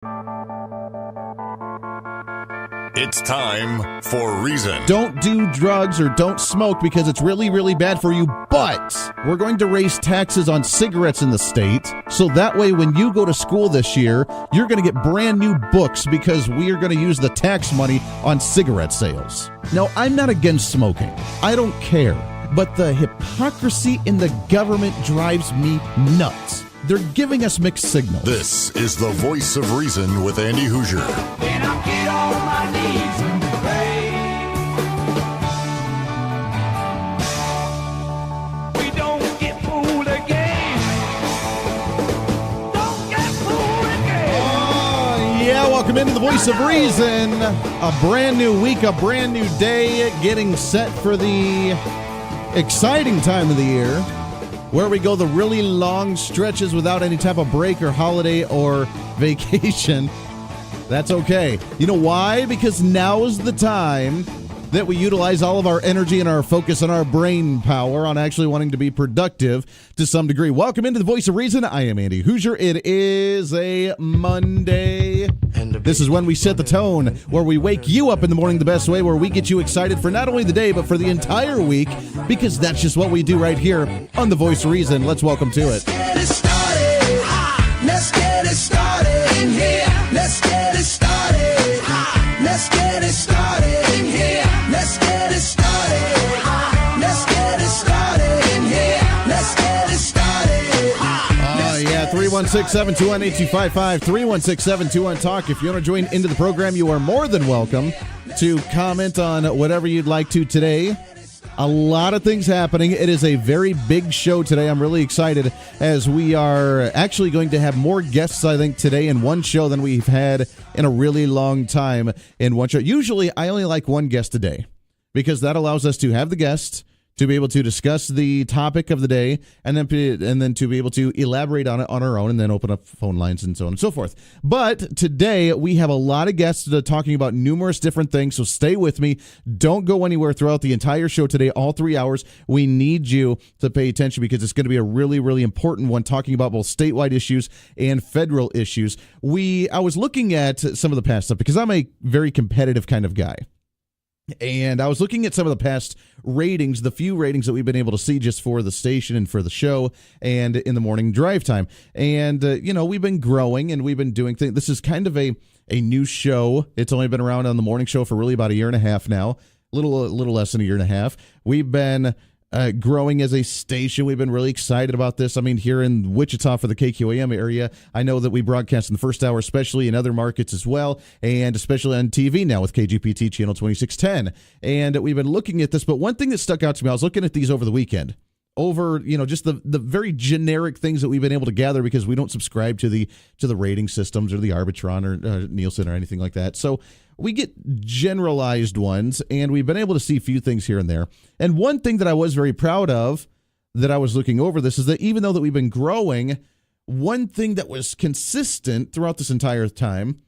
It's time for Reason. Don't do drugs or don't smoke because it's really, really bad for you, but we're going to raise taxes on cigarettes in the state, so that way when you go to school this year, you're going to get brand new books because we are going to use the tax money on cigarette sales. Now, I'm not against smoking. I don't care, but the hypocrisy in the government drives me nuts. They're giving us mixed signals. This is the Voice of Reason with Andy Hoosier. When I get on my knees and pray, we don't get fooled again. Don't get fooled again. Oh, yeah, welcome into the Voice of Reason. A brand new week, a brand new day, getting set for the exciting time of the year, where we go the really long stretches without any type of break or holiday or vacation. That's okay. You know why? Because now is the time that we utilize all of our energy and our focus and our brain power on actually wanting to be productive to some degree. Welcome into the Voice of Reason. I am Andy Hoosier. It is a Monday. This is when we set the tone, where we wake you up in the morning the best way, where we get you excited for not only the day, but for the entire week, because that's just what we do right here on the Voice of Reason. Let's welcome to it. Let's get it started. Let's get it started in here. Let's get it started. Let's get it started in here. Let's get it started. Let's get it started in here. Let's get it started. Yeah, 316-721-8255, 316-721-TALK. If you want to join into the program, you are more than welcome to comment on whatever you'd like to today. A lot of things happening. It is a very big show today. I'm really excited as we are actually going to have more guests, I think, today in one show than we've had in a really long time in one show. Usually, I only like one guest a day because that allows us to have the guest, to be able to discuss the topic of the day, and then to be able to elaborate on it on our own, and then open up phone lines and so on and so forth. But today we have a lot of guests talking about numerous different things, so stay with me. Don't go anywhere throughout the entire show today, all 3 hours. We need you to pay attention because it's going to be a really, really important one, talking about both statewide issues and federal issues. I was looking at some of the past stuff because I'm a very competitive kind of guy. And I was looking at some of the past ratings, the few ratings that we've been able to see just for the station and for the show and in the morning drive time. And, we've been growing and we've been doing things. This is kind of a new show. It's only been around on the morning show for really about a year and a half now, a little less than a year and a half. We've been growing as a station. We've been really excited about this. I mean, here in Wichita for the KQAM area, I know that we broadcast in the first hour, especially in other markets as well, and especially on TV now with KGPT Channel 2610. And we've been looking at this, but one thing that stuck out to me, I was looking at these over the weekend, just the very generic things that we've been able to gather because we don't subscribe to the rating systems or the Arbitron or Nielsen or anything like that. So we get generalized ones, and we've been able to see a few things here and there. And one thing that I was very proud of that I was looking over this is that even though that we've been growing, one thing that was consistent throughout this entire time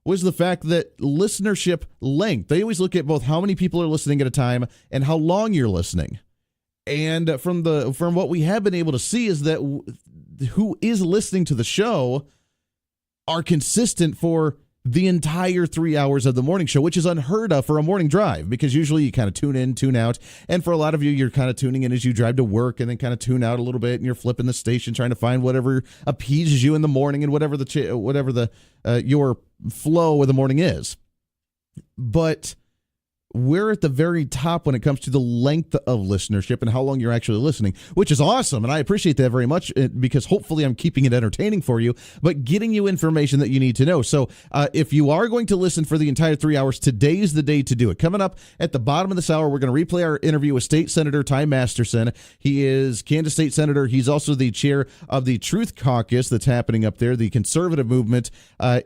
was the fact that listenership length. They always look at both how many people are listening at a time and how long you're listening. And from what we have been able to see is that who is listening to the show are consistent for the entire 3 hours of the morning show, which is unheard of for a morning drive because usually you kind of tune in, tune out. And for a lot of you, you're kind of tuning in as you drive to work and then kind of tune out a little bit, and you're flipping the station trying to find whatever appeases you in the morning and whatever your flow of the morning is. But we're at the very top when it comes to the length of listenership and how long you're actually listening, which is awesome. And I appreciate that very much because hopefully I'm keeping it entertaining for you, but getting you information that you need to know. So if you are going to listen for the entire 3 hours, today's the day to do it. Coming up at the bottom of this hour, we're going to replay our interview with State Senator Ty Masterson. He is Kansas State Senator. He's also the chair of the Truth Caucus that's happening up there, the conservative movement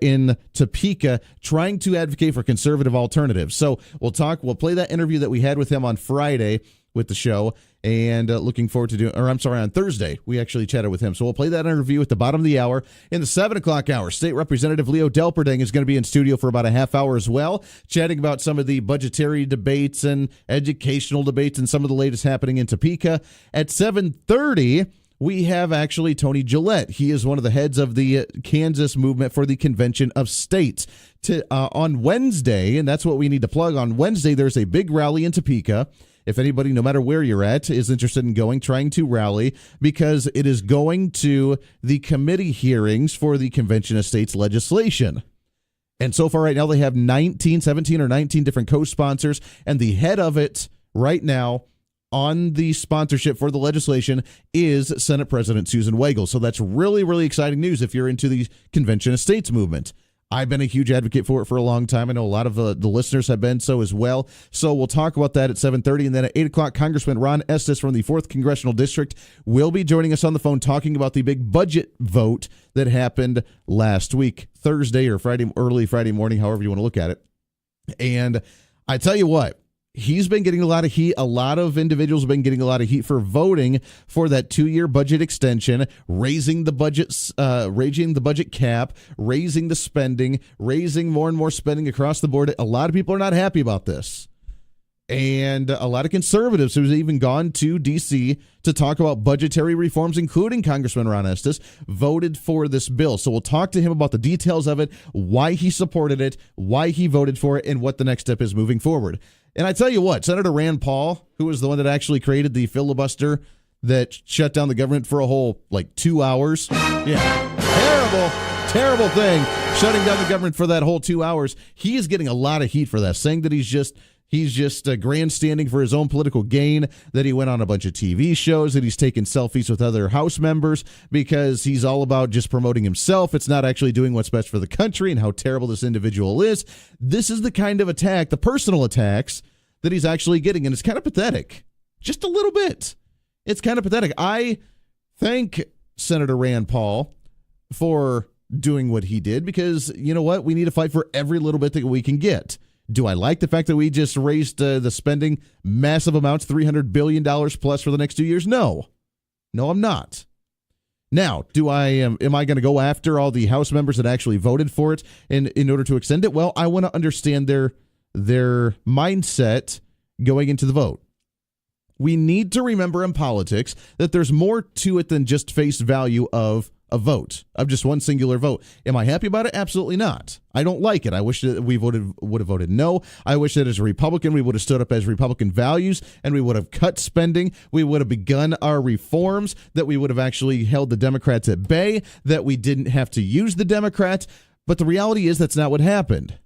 in Topeka, trying to advocate for conservative alternatives. So we'll play that interview that we had with him on Friday with the show, and looking forward to on Thursday, we actually chatted with him. So we'll play that interview at the bottom of the hour. In the 7 o'clock hour, State Representative Leo Delperdang is going to be in studio for about a half hour as well, chatting about some of the budgetary debates and educational debates and some of the latest happening in Topeka. At 7:30, we have actually Tony Gillette. He is one of the heads of the Kansas movement for the Convention of States. On Wednesday, and that's what we need to plug, on Wednesday, there's a big rally in Topeka. If anybody, no matter where you're at, is interested in trying to rally, because it is going to the committee hearings for the Convention of States legislation. And so far right now, they have 17 or 19 different co-sponsors, and the head of it right now on the sponsorship for the legislation is Senate President Susan Wagle. So that's really, really exciting news if you're into the Convention of States movement. I've been a huge advocate for it for a long time. I know a lot of the listeners have been so as well. So we'll talk about that at 7:30. And then at 8 o'clock, Congressman Ron Estes from the 4th Congressional District will be joining us on the phone talking about the big budget vote that happened last week, Thursday or Friday, early Friday morning, however you want to look at it. And I tell you what, he's been getting a lot of heat. A lot of individuals have been getting a lot of heat for voting for that 2-year budget extension, raising the budget cap, raising the spending, raising more and more spending across the board. A lot of people are not happy about this. And a lot of conservatives who've even gone to D.C. to talk about budgetary reforms, including Congressman Ron Estes, voted for this bill. So we'll talk to him about the details of it, why he supported it, why he voted for it, and what the next step is moving forward. And I tell you what, Senator Rand Paul, who was the one that actually created the filibuster that shut down the government for a whole, 2 hours. Yeah, terrible thing, shutting down the government for that whole 2 hours. He is getting a lot of heat for that, saying that he's just grandstanding for his own political gain, that he went on a bunch of TV shows, that he's taken selfies with other House members because he's all about just promoting himself. It's not actually doing what's best for the country, and how terrible this individual is. This is the kind of attack, the personal attacks, that he's actually getting, and it's kind of pathetic. Just a little bit. It's kind of pathetic. I thank Senator Rand Paul for doing what he did, because you know what? We need to fight for every little bit that we can get. Do I like the fact that we just raised the spending massive amounts, $300 billion plus for the next 2 years? No, I'm not. Now, am I going to go after all the House members that actually voted for it in order to extend it? Well, I want to understand their mindset going into the vote. We need to remember in politics that there's more to it than just face value of a vote, of just one singular vote. Am I happy about it? Absolutely not. I don't like it. I wish that we would have voted no. I wish that as a Republican, we would have stood up as Republican values, and we would have cut spending. We would have begun our reforms, that we would have actually held the Democrats at bay, that we didn't have to use the Democrats. But the reality is that's not what happened.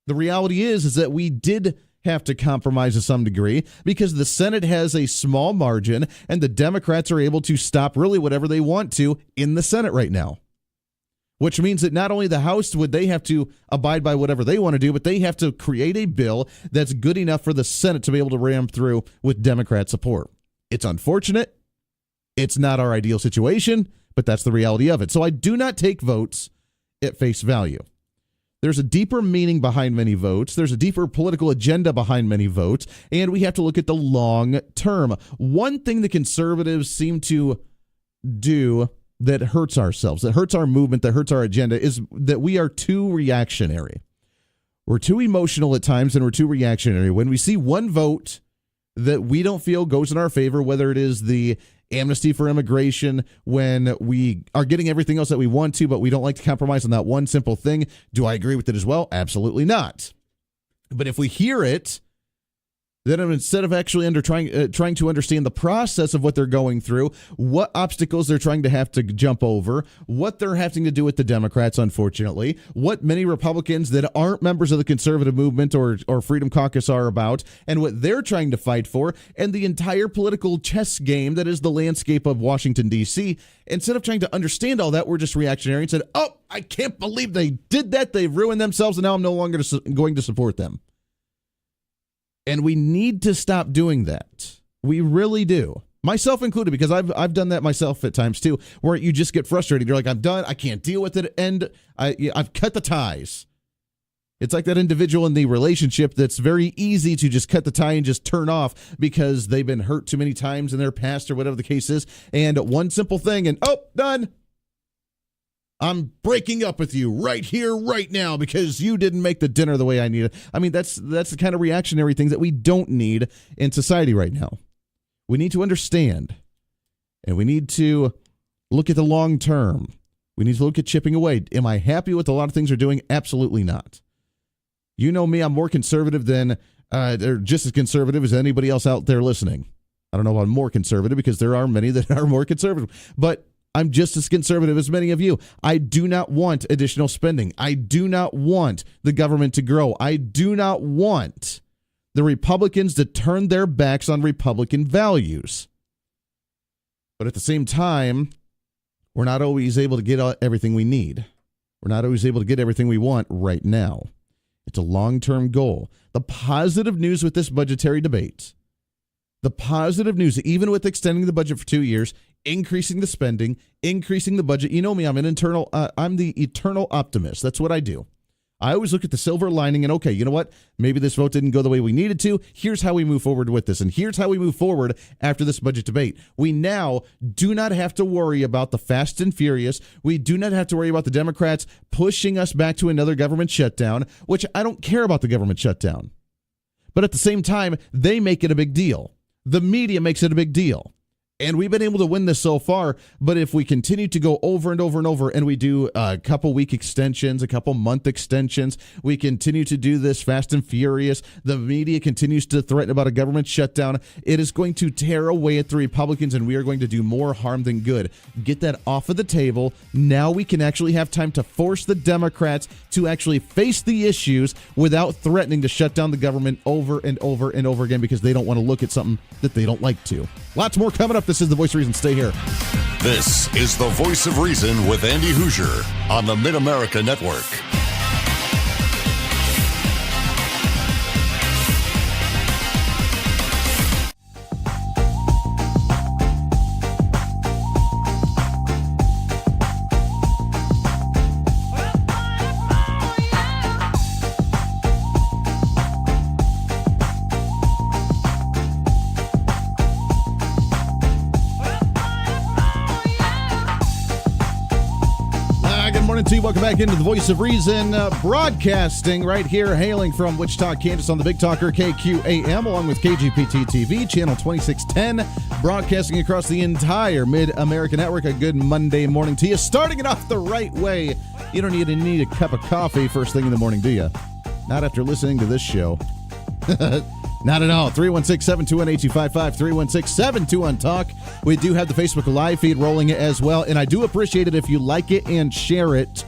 The reality is that we did have to compromise to some degree, because the Senate has a small margin and the Democrats are able to stop really whatever they want to in the Senate right now. Which means that not only the House would they have to abide by whatever they want to do, but they have to create a bill that's good enough for the Senate to be able to ram through with Democrat support. It's unfortunate. It's not our ideal situation, but that's the reality of it. So I do not take votes at face value. There's a deeper meaning behind many votes. There's a deeper political agenda behind many votes, and we have to look at the long term. One thing the conservatives seem to do that hurts ourselves, that hurts our movement, that hurts our agenda, is that we are too reactionary. We're too emotional at times, and we're too reactionary. When we see one vote that we don't feel goes in our favor, whether it is the amnesty for immigration, when we are getting everything else that we want to, but we don't like to compromise on that one simple thing. Do I agree with it as well? Absolutely not. But if we hear it, then instead of actually trying to understand the process of what they're going through, what obstacles they're trying to have to jump over, what they're having to do with the Democrats, unfortunately, what many Republicans that aren't members of the conservative movement or Freedom Caucus are about, and what they're trying to fight for, and the entire political chess game that is the landscape of Washington, D.C., instead of trying to understand all that, we're just reactionary and said, oh, I can't believe they did that. They've ruined themselves, and now I'm no longer going to support them. And we need to stop doing that. We really do. Myself included, because I've done that myself at times too, where you just get frustrated. You're like, I'm done. I can't deal with it. And I've cut the ties. It's like that individual in the relationship that's very easy to just cut the tie and just turn off because they've been hurt too many times in their past or whatever the case is. And one simple thing and, oh, done. I'm breaking up with you right here, right now, because you didn't make the dinner the way I needed. I mean, that's the kind of reactionary things that we don't need in society right now. We need to understand And we need to look at the long term. We need to look at chipping away. Am I happy with a lot of things they're doing? Absolutely not. You know me, I'm more conservative than, or just as conservative as anybody else out there listening. I don't know if I'm more conservative because there are many that are more conservative, but I'm just as conservative as many of you. I do not want additional spending. I do not want the government to grow. I do not want the Republicans to turn their backs on Republican values. But at the same time, we're not always able to get everything we need. We're not always able to get everything we want right now. It's a long-term goal. The positive news with this budgetary debate, the positive news, even with extending the budget for 2 years, increasing the spending, increasing the budget. You know me, I'm the eternal optimist. That's what I do. I always look at the silver lining and, okay, you know what? Maybe this vote didn't go the way we needed to. Here's how we move forward with this. And here's how we move forward after this budget debate. We now do not have to worry about the fast and furious. We do not have to worry about the Democrats pushing us back to another government shutdown, which I don't care about the government shutdown. But at the same time, they make it a big deal. The media makes it a big deal. And we've been able to win this so far, but if we continue to go over and over and over, and we do a couple week extensions, a couple month extensions, we continue to do this fast and furious, the media continues to threaten about a government shutdown, it is going to tear away at the Republicans, and we are going to do more harm than good. Get that off of the table. Now we can actually have time to force the Democrats to actually face the issues without threatening to shut down the government over and over and over again because they don't want to look at something that they don't like to. Lots more coming up. This is The Voice of Reason. Stay here. This is The Voice of Reason with Andy Hoosier on the Mid-America Network. Welcome back into the Voice of Reason, broadcasting right here, hailing from Wichita, Kansas on the Big Talker KQAM, along with KGPT TV, channel 2610, broadcasting across the entire Mid-America Network. A good Monday morning to you. Starting it off the right way. You don't even need a cup of coffee first thing in the morning, do you? Not after listening to this show. Not at all. 316-721-8255, 316-721-TALK. We do have the Facebook Live feed rolling as well, and I do appreciate it if you like it and share it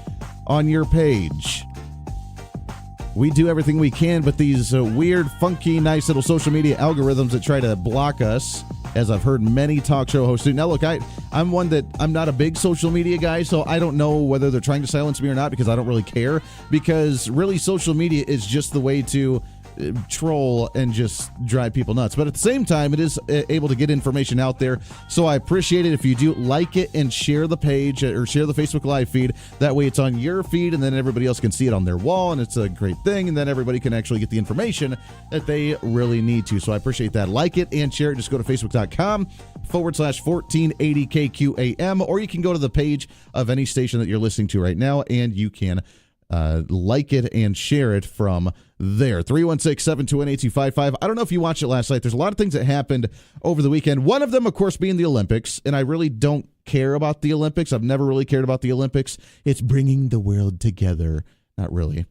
on your page. We do everything we can, but these weird, funky, nice little social media algorithms that try to block us, as I've heard many talk show hosts do. Now, look, I'm one that I'm not a big social media guy, so I don't know whether they're trying to silence me or not because I don't really care, because really social media is just the way to troll and just drive people nuts. But at the same time, it is able to get information out there. So I appreciate it if you do like it and share the page or share the Facebook Live feed. That way it's on your feed and then everybody else can see it on their wall, and it's a great thing. And then everybody can actually get the information that they really need to. So I appreciate that. Like it and share it. Just go to facebook.com/1480KQAM, or you can go to the page of any station that you're listening to right now and you can like it and share it from there. 316-721-8255. I don't know if you watched it last night. There's a lot of things that happened over the weekend. One of them, of course, being the Olympics, and I really don't care about the Olympics. I've never really cared about the Olympics. It's bringing the world together. Not really.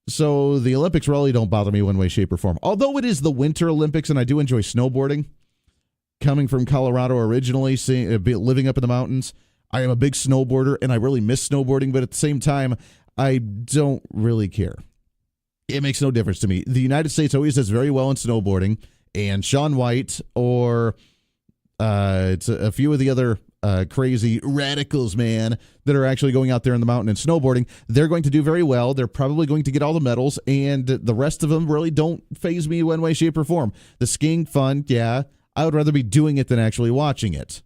So the Olympics really don't bother me one way, shape, or form. Although it is the Winter Olympics, and I do enjoy snowboarding. Coming from Colorado originally, living up in the mountains, I am a big snowboarder, and I really miss snowboarding, but at the same time, I don't really care. It makes no difference to me. The United States always does very well in snowboarding, and Shaun White or it's a few of the other crazy radicals, man, that are actually going out there in the mountain and snowboarding, they're going to do very well. They're probably going to get all the medals, and the rest of them really don't faze me one way, shape, or form. The skiing, fun, yeah. I would rather be doing it than actually watching it.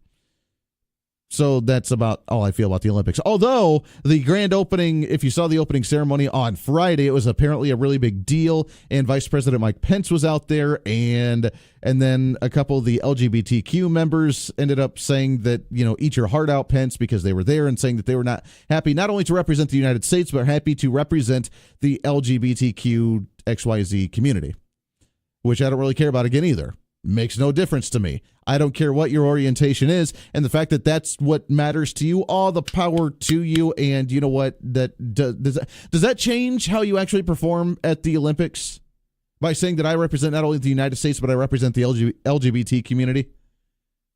So that's about all I feel about the Olympics. Although the grand opening, if you saw the opening ceremony on Friday, it was apparently a really big deal. And Vice President Mike Pence was out there, and then a couple of the LGBTQ members ended up saying that, eat your heart out, Pence, because they were there, and saying that they were not happy not only to represent the United States, but happy to represent the LGBTQ XYZ community, which I don't really care about again either. Makes no difference to me. I don't care what your orientation is, and the fact that that's what matters to you, all the power to you. And you know what? Does that change how you actually perform at the Olympics? By saying that I represent not only the United States, but I represent the LGBT community?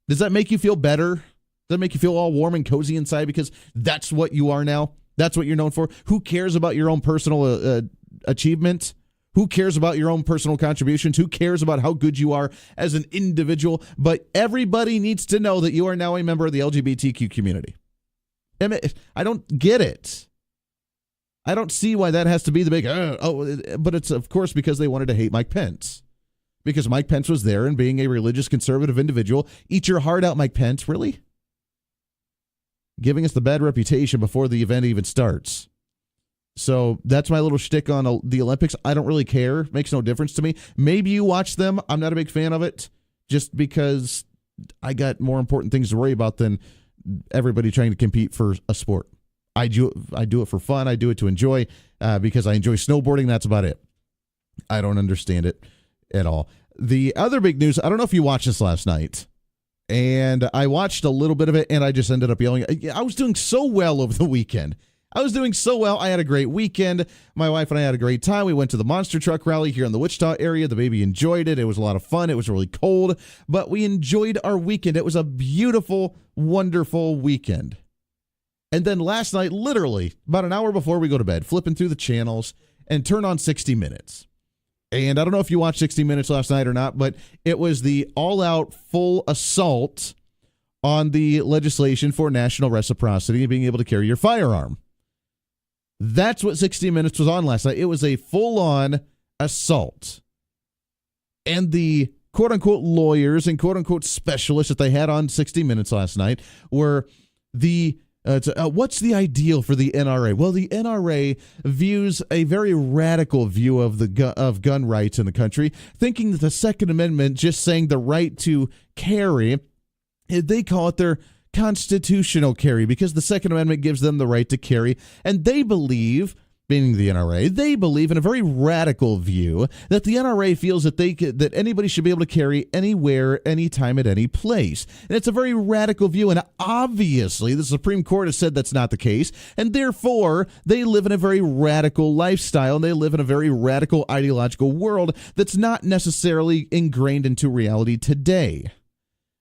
Does that make you feel better? Does that make you feel all warm and cozy inside because that's what you are now? That's what you're known for? Who cares about your own personal achievement? Who cares about your own personal contributions? Who cares about how good you are as an individual? But everybody needs to know that you are now a member of the LGBTQ community. I don't get it. I don't see why that has to be the big, but it's, of course, because they wanted to hate Mike Pence. Because Mike Pence was there and being a religious conservative individual. Eat your heart out, Mike Pence. Really? Giving us the bad reputation before the event even starts. So that's my little shtick on the Olympics. I don't really care. Makes no difference to me. Maybe you watch them. I'm not a big fan of it just because I got more important things to worry about than everybody trying to compete for a sport. I do it for fun. I do it to enjoy because I enjoy snowboarding. That's about it. I don't understand it at all. The other big news, I don't know if you watched this last night, and I watched a little bit of it, and I just ended up yelling. I was doing so well over the weekend. I was doing so well. I had a great weekend. My wife and I had a great time. We went to the monster truck rally here in the Wichita area. The baby enjoyed it. It was a lot of fun. It was really cold, but we enjoyed our weekend. It was a beautiful, wonderful weekend. And then last night, literally about an hour before we go to bed, flipping through the channels and turn on 60 Minutes. And I don't know if you watched 60 Minutes last night or not, but it was the all-out full assault on the legislation for national reciprocity and being able to carry your firearm. That's what 60 Minutes was on last night. It was a full-on assault. And the quote-unquote lawyers and quote-unquote specialists that they had on 60 Minutes last night were what's the ideal for the NRA? Well, the NRA views a very radical view of gun rights in the country, thinking that the Second Amendment, just saying the right to carry, they call it their constitutional carry because the Second Amendment gives them the right to carry. And they believe, being the NRA, they believe in a very radical view that the NRA feels that anybody should be able to carry anywhere, anytime, at any place. And it's a very radical view. And obviously, the Supreme Court has said that's not the case. And therefore, they live in a very radical lifestyle. And they live in a very radical ideological world that's not necessarily ingrained into reality today.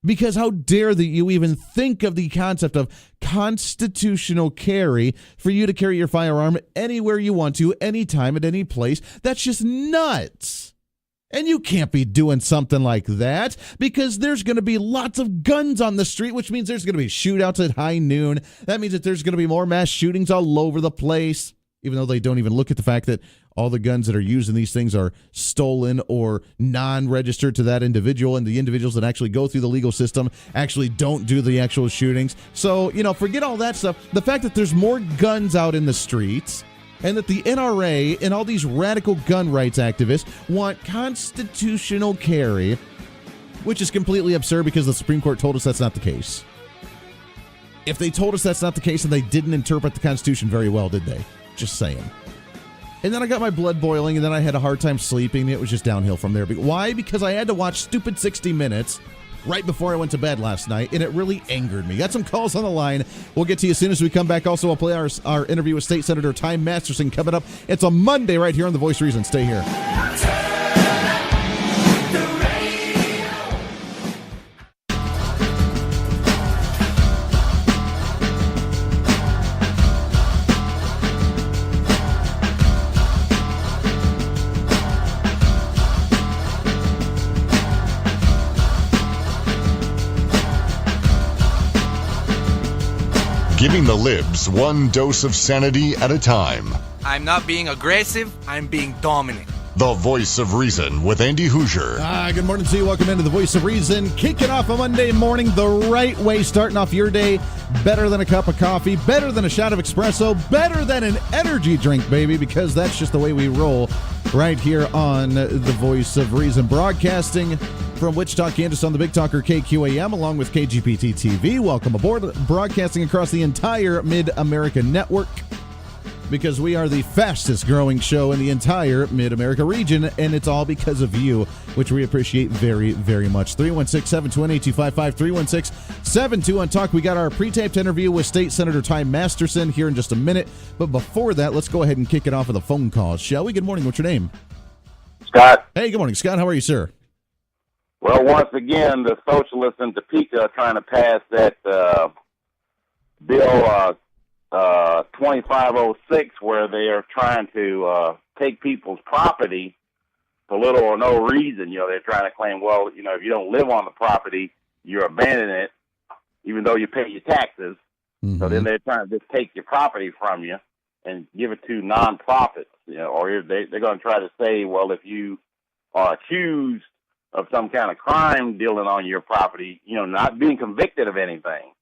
Because how dare you even think of the concept of constitutional carry for you to carry your firearm anywhere you want to, anytime, at any place? That's just nuts. And you can't be doing something like that because there's going to be lots of guns on the street, which means there's going to be shootouts at high noon. That means that there's going to be more mass shootings all over the place, even though they don't even look at the fact that all the guns that are used in these things are stolen or non-registered to that individual, and the individuals that actually go through the legal system actually don't do the actual shootings. So, forget all that stuff. The fact that there's more guns out in the streets and that the NRA and all these radical gun rights activists want constitutional carry, which is completely absurd because the Supreme Court told us that's not the case. If they told us that's not the case, then they didn't interpret the Constitution very well, did they? Just saying. And then I got my blood boiling, and then I had a hard time sleeping. It was just downhill from there. Why? Because I had to watch stupid 60 Minutes right before I went to bed last night, and it really angered me. Got some calls on the line. We'll get to you as soon as we come back. Also, I'll play our interview with State Senator Ty Masterson coming up. It's a Monday right here on The Voice of Reason. Stay here. Giving the libs one dose of sanity at a time. I'm not being aggressive, I'm being dominant. The Voice of Reason with Andy Hoosier. Good morning to you. Welcome into The Voice of Reason. Kicking off a Monday morning the right way, starting off your day better than a cup of coffee, better than a shot of espresso, better than an energy drink, baby, because that's just the way we roll right here on The Voice of Reason. Broadcasting from Wichita, Kansas on the Big Talker KQAM along with KGPT TV. Welcome aboard. Broadcasting across the entire Mid-America Network. because we are the fastest growing show in the entire Mid-America region, and it's all because of you, which we appreciate very, very much. 316-728-8255, 316-72-on-TALK. We got our pre-taped interview with State Senator Ty Masterson here in just a minute, but before that, let's go ahead and kick it off with a phone call, shall we? Good morning. What's your name? Scott. Hey, good morning, Scott. How are you, sir? Well, once again, the socialists in Topeka are trying to pass that bill 2506, where they are trying to take people's property for little or no reason. They're trying to claim, well, if you don't live on the property, you're abandoning it, even though you pay your taxes. Mm-hmm. So then they're trying to just take your property from you and give it to nonprofits, or they're going to try to say, well, if you are accused of some kind of crime dealing on your property, not being convicted of anything,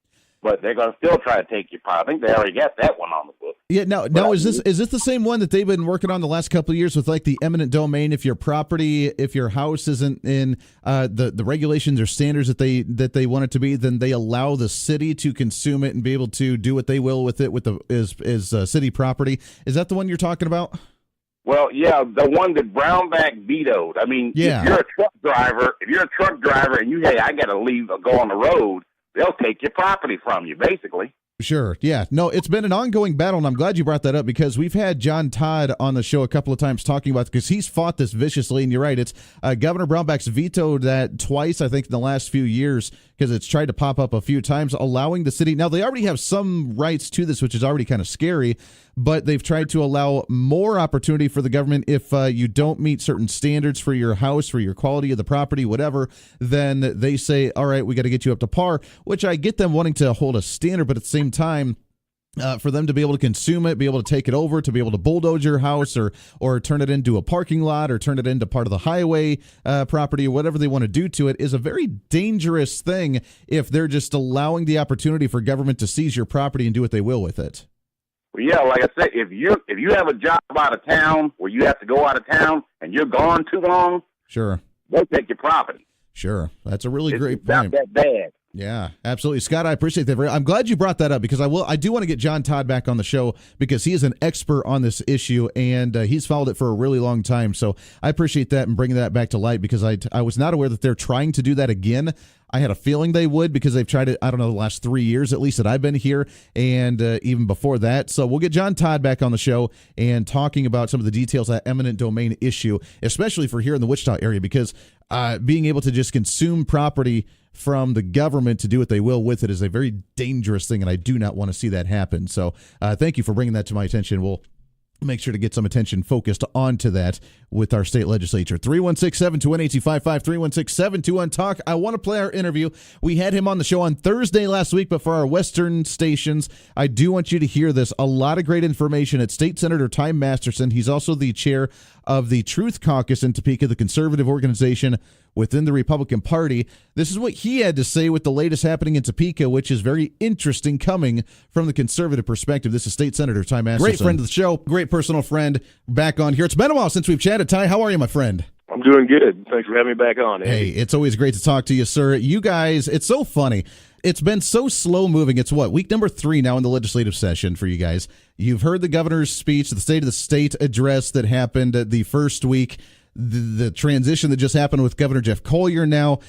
but they're going to still try to take your property. I think they already got that one on the book. Yeah. Now is this the same one that they've been working on the last couple of years with, like, the eminent domain? If your property, if your house isn't in the regulations or standards that they want it to be, then they allow the city to consume it and be able to do what they will with it is city property. Is that the one you're talking about? Well, yeah, the one that Brownback vetoed. I mean, yeah. If you're a truck driver and I got to leave or go on the road, they'll take your property from you, basically. Sure. Yeah. No, it's been an ongoing battle, and I'm glad you brought that up, because we've had John Todd on the show a couple of times talking about it, because he's fought this viciously, and you're right. It's Governor Brownback's vetoed that twice, I think, in the last few years, because it's tried to pop up a few times, allowing the city. Now, they already have some rights to this, which is already kind of scary, but they've tried to allow more opportunity for the government. If you don't meet certain standards for your house, for your quality of the property, whatever, then they say, all right, we got to get you up to par, which I get them wanting to hold a standard, but at the same time, for them to be able to consume it, be able to take it over, to be able to bulldoze your house or turn it into a parking lot or turn it into part of the highway property or whatever they want to do to it is a very dangerous thing if they're just allowing the opportunity for government to seize your property and do what they will with it. Well, yeah, like I said, if you have a job out of town where you have to go out of town and you're gone too long, sure, they'll take your property. Sure, that's a really great point. It's not that bad. Yeah, absolutely, Scott. I appreciate that. I'm glad you brought that up, because I do want to get John Todd back on the show, because he is an expert on this issue, and he's followed it for a really long time. So I appreciate that and bringing that back to light, because I was not aware that they're trying to do that again. I had a feeling they would, because they've tried it, I don't know, the last 3 years at least that I've been here, and even before that. So we'll get John Todd back on the show and talking about some of the details of that eminent domain issue, especially for here in the Wichita area, because being able to just consume property from the government to do what they will with it is a very dangerous thing, and I do not want to see that happen. So thank you for bringing that to my attention. We'll make sure to get some attention focused onto that with our state legislature. 316-721-8255, 316-72-on-TALK. I want to play our interview. We had him on the show on Thursday last week, but for our Western stations, I do want you to hear this. A lot of great information at State Senator Ty Masterson. He's also the chair of the Truth Caucus in Topeka, the conservative organization within the Republican Party. This is what he had to say with the latest happening in Topeka, which is very interesting coming from the conservative perspective. This is State Senator Ty Masterson. Great friend of the show, great personal friend, back on here. It's been a while since we've chatted. Ty, how are you, my friend? I'm doing good. Thanks for having me back on, Andy. Hey, it's always great to talk to you, sir. You guys, it's so funny. It's been so slow moving. It's week number 3 now in the legislative session for you guys. You've heard the governor's speech, the State of the State address that happened the first week, the transition that just happened with Governor Jeff Colyer. Now,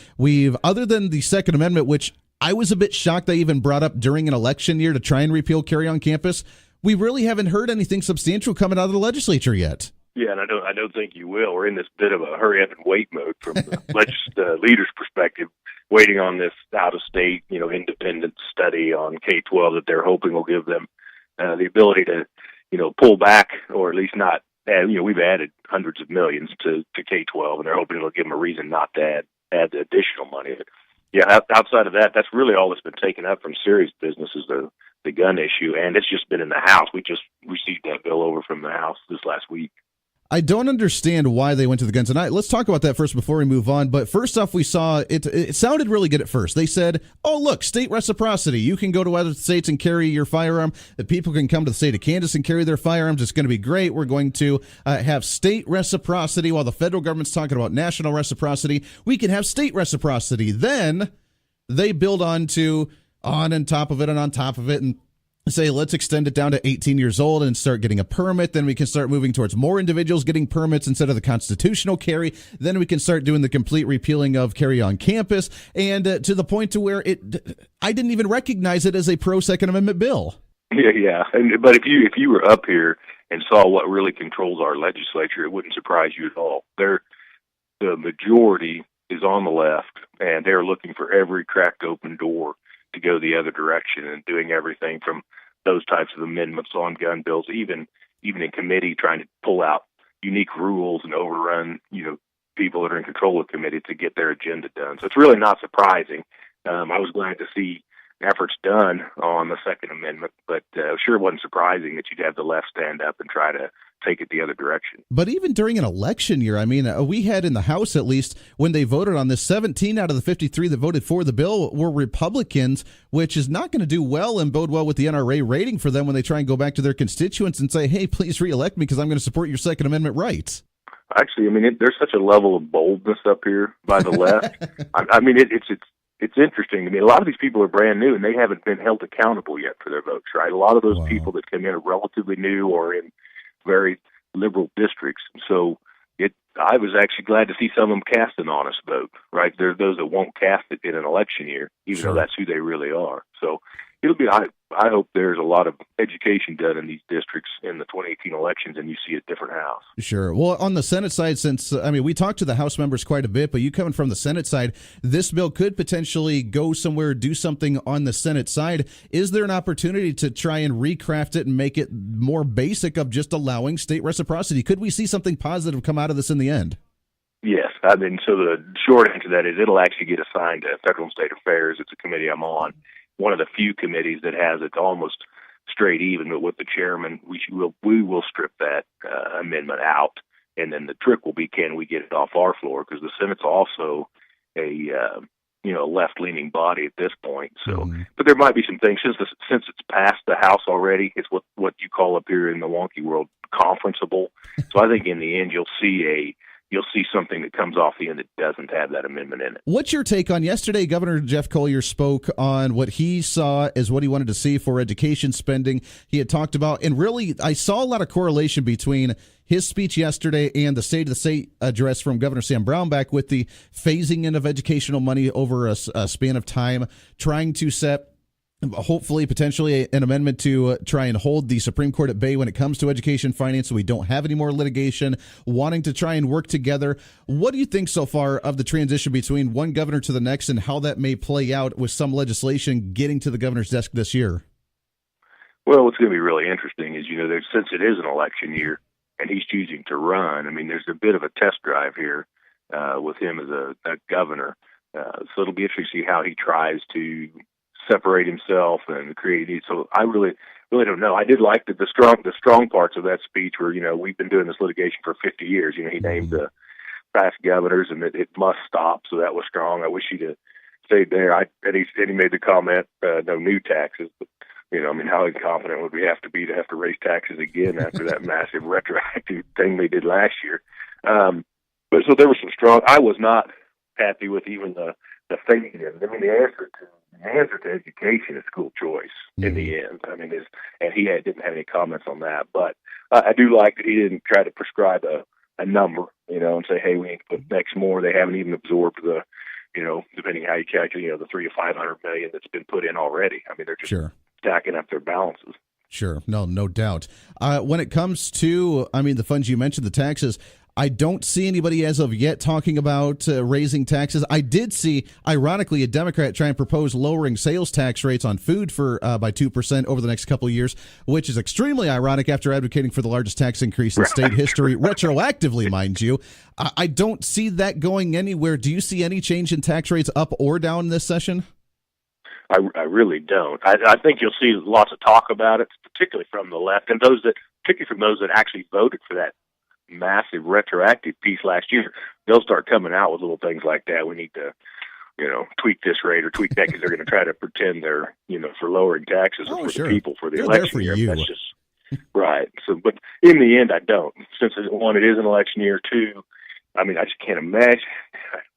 other than the Second Amendment, which I was a bit shocked they even brought up during an election year to try and repeal carry on campus, we really haven't heard anything substantial coming out of the legislature yet. Yeah, and I don't think you will. We're in this bit of a hurry up and wait mode from the leader's perspective, waiting on this out-of-state, independent study on K-12 that they're hoping will give them the ability to, pull back, or at least not. We've added hundreds of millions to K-12, and they're hoping it'll give them a reason not to add the additional money. But yeah, outside of that, that's really all that's been taken up from serious business is the gun issue, and it's just been in the House. We just received that bill over from the House this last week. I don't understand why they went to the guns tonight. Let's talk about that first before we move on. But first off, we saw it sounded really good at first. They said, oh, look, state reciprocity. You can go to other states and carry your firearm. The people can come to the state of Kansas and carry their firearms. It's going to be great. We're going to have state reciprocity while the federal government's talking about national reciprocity. We can have state reciprocity. Then they build on and top of it and on top of it. And say, let's extend it down to 18 years old and start getting a permit. Then we can start moving towards more individuals getting permits instead of the constitutional carry. Then we can start doing the complete repealing of carry on campus, and to the point to where I didn't even recognize it as a pro Second Amendment bill. Yeah. But if you were up here and saw what really controls our legislature, it wouldn't surprise you at all. The majority is on the left, and they're looking for every cracked open door to go the other direction, and doing everything from those types of amendments on gun bills, even in committee, trying to pull out unique rules and overrun, people that are in control of the committee to get their agenda done. So it's really not surprising. I was glad to see efforts done on the Second Amendment, but sure it wasn't surprising that you'd have the left stand up and try to take it the other direction. But even during an election year, I mean, we had in the House, at least, when they voted on this, 17 out of the 53 that voted for the bill were Republicans, which is not going to do well and bode well with the NRA rating for them when they try and go back to their constituents and say, hey, please reelect me because I'm going to support your Second Amendment rights. Actually, I mean, there's such a level of boldness up here by the left. I mean, it's interesting. I mean, a lot of these people are brand new, and they haven't been held accountable yet for their votes, right? A lot of those people that come in are relatively new or in very liberal districts. So I was actually glad to see some of them cast an honest vote, right? There are those that won't cast it in an election year, even though that's who they really are. So it'll be, I hope there's a lot of education done in these districts in the 2018 elections, and you see a different House. Sure. Well, on the Senate side, since, we talked to the House members quite a bit, but you coming from the Senate side, this bill could potentially go somewhere, do something on the Senate side. Is there an opportunity to try and recraft it and make it more basic of just allowing state reciprocity? Could we see something positive come out of this in the end? Yes. I mean, so the short answer to that is it'll actually get assigned to Federal and State Affairs. It's a committee I'm on. One of the few committees that has it almost straight even, but with the chairman, we will strip that amendment out, and then the trick will be, can we get it off our floor? Because the Senate's also a left-leaning body at this point. So, but there might be some things since it's passed the House already. It's what you call up here in the wonky world conferenceable. So I think in the end you'll see something that comes off the end that doesn't have that amendment in it. What's your take on yesterday? Governor Jeff Colyer spoke on what he saw as what he wanted to see for education spending. He had talked about, and really I saw a lot of correlation between his speech yesterday and the State of the State address from Governor Sam Brownback with the phasing in of educational money over a span of time, trying to set hopefully potentially an amendment to try and hold the Supreme Court at bay when it comes to education finance so we don't have any more litigation, wanting to try and work together. What do you think so far of the transition between one governor to the next and how that may play out with some legislation getting to the governor's desk this year? Well, what's going to be really interesting is, since it is an election year and he's choosing to run, I mean, there's a bit of a test drive here with him as a governor. So it'll be interesting to see how he tries to separate himself and create it. So I really don't know. I did like the strong parts of that speech where, we've been doing this litigation for 50 years. He named the past governors and it must stop. So that was strong. I wish he'd have stayed there. And he made the comment, no new taxes, but how incompetent would we have to be to have to raise taxes again after that massive retroactive thing they did last year? But so there was some strong, I was not happy with even the thing. I mean, the answer to education is school choice in the end. I mean, and he didn't have any comments on that. But I do like that he didn't try to prescribe a number, and say, hey, we need to put X more. They haven't even absorbed the, depending how you calculate, the $300 to $500 million that's been put in already. I mean, they're just stacking up their balances. Sure. No doubt. When it comes to, the funds you mentioned, the taxes, I don't see anybody as of yet talking about raising taxes. I did see, ironically, a Democrat try and propose lowering sales tax rates on food by 2% over the next couple of years, which is extremely ironic after advocating for the largest tax increase in state history, retroactively, mind you. I don't see that going anywhere. Do you see any change in tax rates up or down this session? I really don't. I think you'll see lots of talk about it, particularly from the left, and particularly from those that actually voted for that massive retroactive piece last year. They'll start coming out with little things like that. We need to, tweak this rate or tweak that because they're going to try to pretend they're, for lowering taxes for the people for the election year. That's just right. So, but in the end, I don't. Since one, it is an election year. Two, I just can't imagine.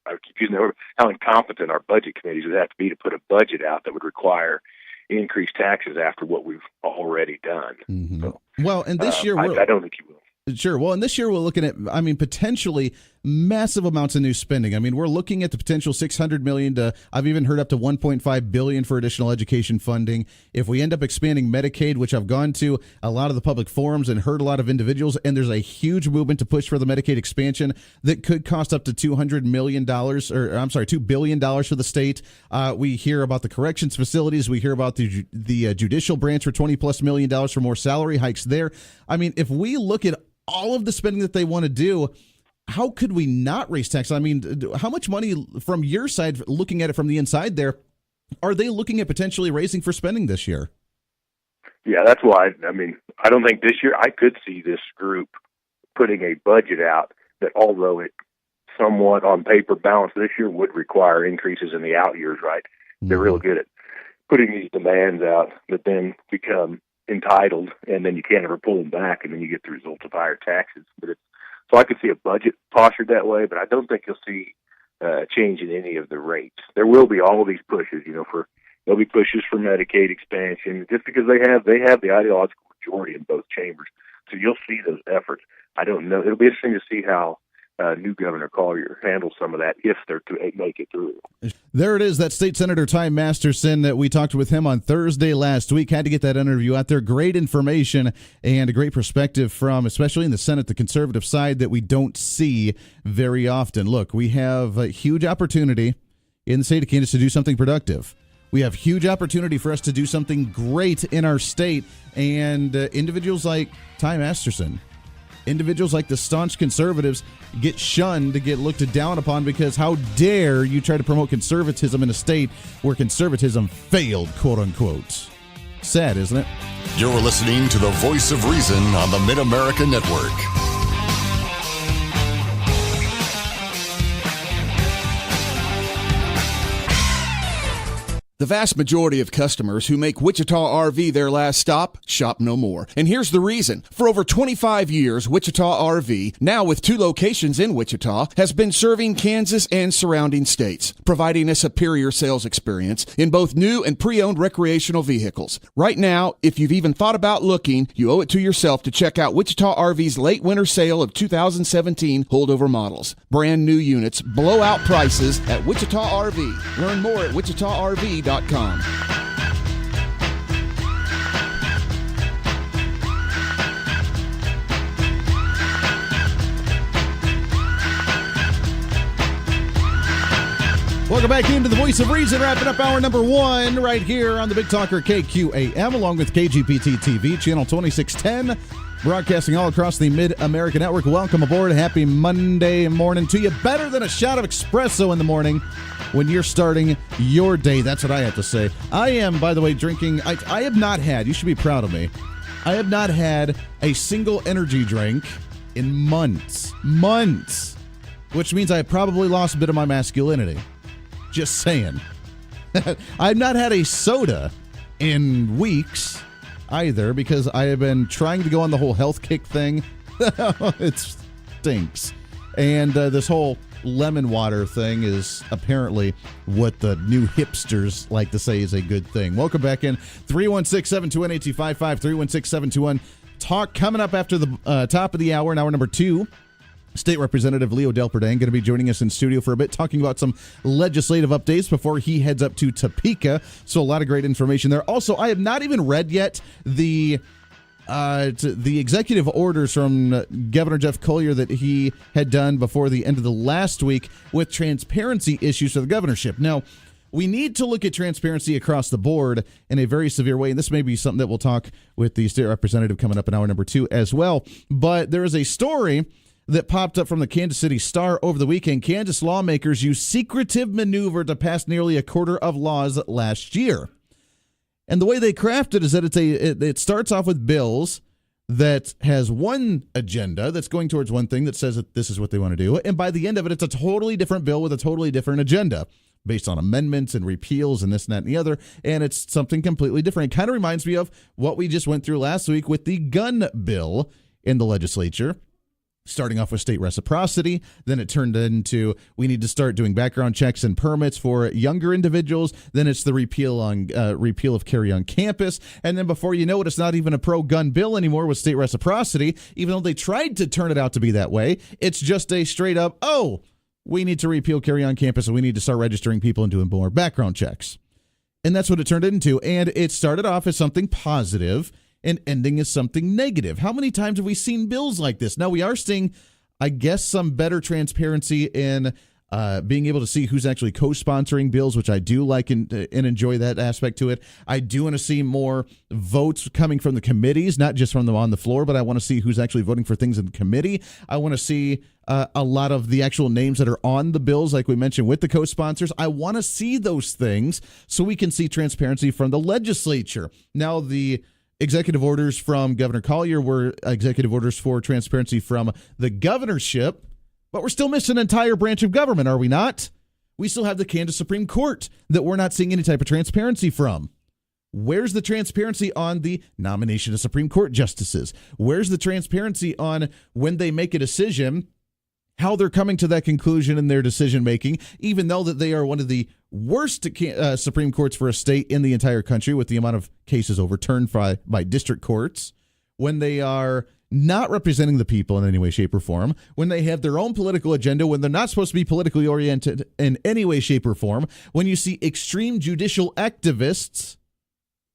I keep using the word, how incompetent our budget committees would have to be to put a budget out that would require increase taxes after what we've already done. Mm-hmm. So, well, and this year, I don't think you will. Sure. Well, and this year we're looking at, potentially massive amounts of new spending. We're looking at the potential $600 million to, I've even heard up to $1.5 billion for additional education funding. If we end up expanding Medicaid, which I've gone to a lot of the public forums and heard a lot of individuals, and there's a huge movement to push for the Medicaid expansion that could cost up to $200 million, $2 billion for the state. We hear about the corrections facilities. We hear about the judicial branch for $20+ million for more salary hikes there. If we look at all of the spending that they want to do, how could we not raise taxes? How much money from your side, looking at it from the inside there, are they looking at potentially raising for spending this year? Yeah, that's why, I don't think this year I could see this group putting a budget out that, although it somewhat on paper balanced this year, would require increases in the out years, right? Mm-hmm. They're real good at putting these demands out that then become entitled, and then you can't ever pull them back, and then you get the result of higher taxes. So I could see a budget postured that way, but I don't think you'll see a change in any of the rates. There will be all of these pushes, there'll be pushes for Medicaid expansion, just because they have the ideological majority in both chambers. So you'll see those efforts. I don't know. It'll be interesting to see how new Governor Collier handles some of that if they're to make it through. There it is, that State Senator Ty Masterson that we talked with him on Thursday last week. Had to get that interview out there. Great information and a great perspective from, especially in the Senate, the conservative side that we don't see very often. Look, we have a huge opportunity in the state of Kansas to do something productive. We have huge opportunity for us to do something great in our state, and individuals like Ty Masterson, individuals like the staunch conservatives get shunned, to get looked down upon, because how dare you try to promote conservatism in a state where conservatism failed, quote unquote. Sad, isn't it? You're listening to the Voice of Reason on the Mid-America Network. The vast majority of customers who make Wichita RV their last stop shop no more. And here's the reason. For over 25 years, Wichita RV, now with 2 locations in Wichita, has been serving Kansas and surrounding states, providing a superior sales experience in both new and pre-owned recreational vehicles. Right now, if you've even thought about looking, you owe it to yourself to check out Wichita RV's late winter sale of 2017 holdover models. Brand new units, blowout prices at Wichita RV. Learn more at wichitarv.com. Welcome back into the Voice of Reason, wrapping up hour number 1 right here on the Big Talker KQAM, along with KGPT TV, channel 2610, broadcasting all across the Mid-America Network. Welcome aboard. Happy Monday morning to you. Better than a shot of espresso in the morning when you're starting your day. That's what I have to say. I am, by the way, drinking. I have not had, you should be proud of me, I have not had a single energy drink in months, which means I probably lost a bit of my masculinity. Just saying. I've not had a soda in weeks either, because I have been trying to go on the whole health kick thing. It stinks. And this whole lemon water thing is apparently what the new hipsters like to say is a good thing. Welcome back in. 316-721-8255, 316-721-TALK. Coming up after the top of the hour, in hour number 2, State Representative Leo Delperdang going to be joining us in studio for a bit, talking about some legislative updates before he heads up to Topeka. So a lot of great information there. Also, I have not even read yet the executive orders from Governor Jeff Collier that he had done before the end of the last week with transparency issues for the governorship. Now, we need to look at transparency across the board in a very severe way, and this may be something that we'll talk with the state representative coming up in hour number 2 as well. But there is a story that popped up from the Kansas City Star over the weekend. Kansas lawmakers used secretive maneuver to pass nearly a quarter of laws last year. And the way they craft it is that it starts off with bills that has one agenda that's going towards one thing that says that this is what they want to do. And by the end of it, it's a totally different bill with a totally different agenda based on amendments and repeals and this and that and the other. And it's something completely different. It kind of reminds me of what we just went through last week with the gun bill in the legislature. starting off with state reciprocity. Then it turned into we need to start doing background checks and permits for younger individuals. Then it's the repeal of carry on campus. And then before you know it, it's not even a pro-gun bill anymore with state reciprocity, even though they tried to turn it out to be that way. It's just a straight up, we need to repeal carry on campus and we need to start registering people and doing more background checks. And that's what it turned into. And it started off as something positive and ending as something negative. How many times have we seen bills like this? Now, we are seeing, I guess, some better transparency in being able to see who's actually co-sponsoring bills, which I do like and enjoy that aspect to it. I do want to see more votes coming from the committees, not just from them on the floor, but I want to see who's actually voting for things in the committee. I want to see a lot of the actual names that are on the bills, like we mentioned with the co-sponsors. I want to see those things so we can see transparency from the legislature. Now, the executive orders from Governor Collier were executive orders for transparency from the governorship, but we're still missing an entire branch of government, are we not? We still have the Kansas Supreme Court that we're not seeing any type of transparency from. Where's the transparency on the nomination of Supreme Court justices? Where's the transparency on when they make a decision, how they're coming to that conclusion in their decision making, even though that they are one of the worst Supreme Courts for a state in the entire country with the amount of cases overturned by district courts, when they are not representing the people in any way, shape, or form, when they have their own political agenda, when they're not supposed to be politically oriented in any way, shape, or form, when you see extreme judicial activists,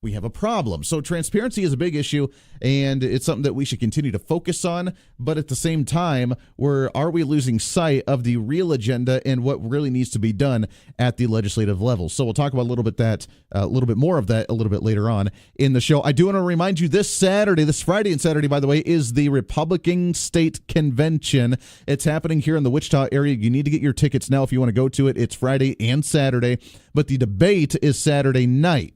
we have a problem. So transparency is a big issue, and it's something that we should continue to focus on. But at the same time, are we losing sight of the real agenda and what really needs to be done at the legislative level? So we'll talk about a little bit more of that a little bit later on in the show. I do want to remind you this Friday and Saturday, by the way, is the Republican State Convention. It's happening here in the Wichita area. You need to get your tickets now if you want to go to it. It's Friday and Saturday, but the debate is Saturday night.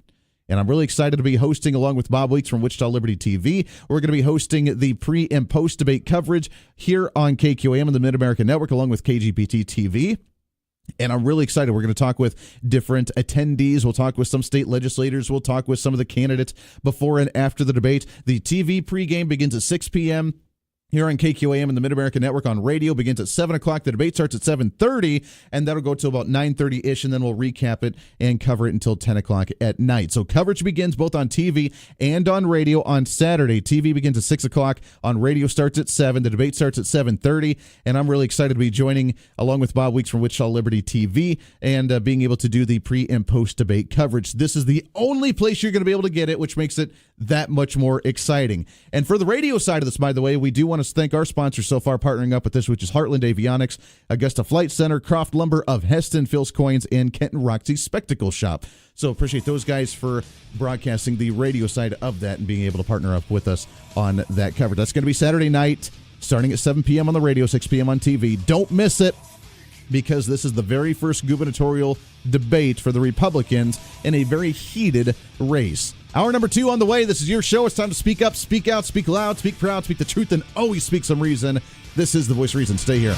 And I'm really excited to be hosting, along with Bob Weeks from Wichita Liberty TV. We're going to be hosting the pre- and post-debate coverage here on KQAM and the Mid-America Network, along with KGPT TV. And I'm really excited. We're going to talk with different attendees. We'll talk with some state legislators. We'll talk with some of the candidates before and after the debate. The TV pregame begins at 6 p.m. here on KQAM and the Mid-America Network. On radio begins at 7 o'clock. The debate starts at 7:30, and that'll go to about 9:30-ish, and then we'll recap it and cover it until 10 o'clock at night. So coverage begins both on TV and on radio on Saturday. TV begins at 6 o'clock. On radio starts at 7. The debate starts at 7:30, and I'm really excited to be joining, along with Bob Weeks from Wichita Liberty TV, and being able to do the pre- and post-debate coverage. This is the only place you're going to be able to get it, which makes it that much more exciting. And for the radio side of this, by the way, we do want to thank our sponsors so far partnering up with this, which is Heartland Avionics, Augusta Flight Center, Croft Lumber of Heston, Phil's Coins, and Kenton Roxy's Spectacle Shop. So appreciate those guys for broadcasting the radio side of that and being able to partner up with us on that coverage. That's going to be Saturday night, starting at 7 p.m. on the radio, 6 p.m. on TV. Don't miss it, because this is the very first gubernatorial debate for the Republicans in a very heated race. Hour number 2 on the way. This is your show. It's time to speak up, speak out, speak loud, speak proud, speak the truth, and always speak some reason. This is The Voice of Reason. Stay here.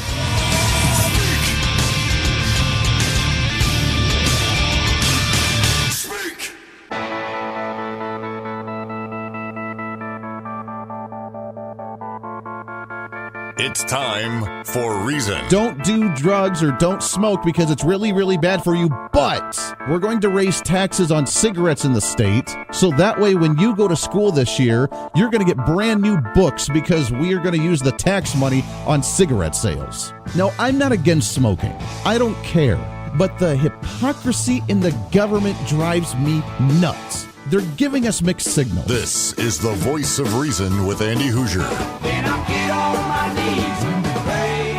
It's time for Reason. Don't do drugs or don't smoke because it's really, really bad for you, but we're going to raise taxes on cigarettes in the state, so that way when you go to school this year, you're going to get brand new books because we are going to use the tax money on cigarette sales. Now, I'm not against smoking. I don't care, but the hypocrisy in the government drives me nuts. They're giving us mixed signals. This is The Voice of Reason with Andy Hoosier. Then I get on my knees and pray.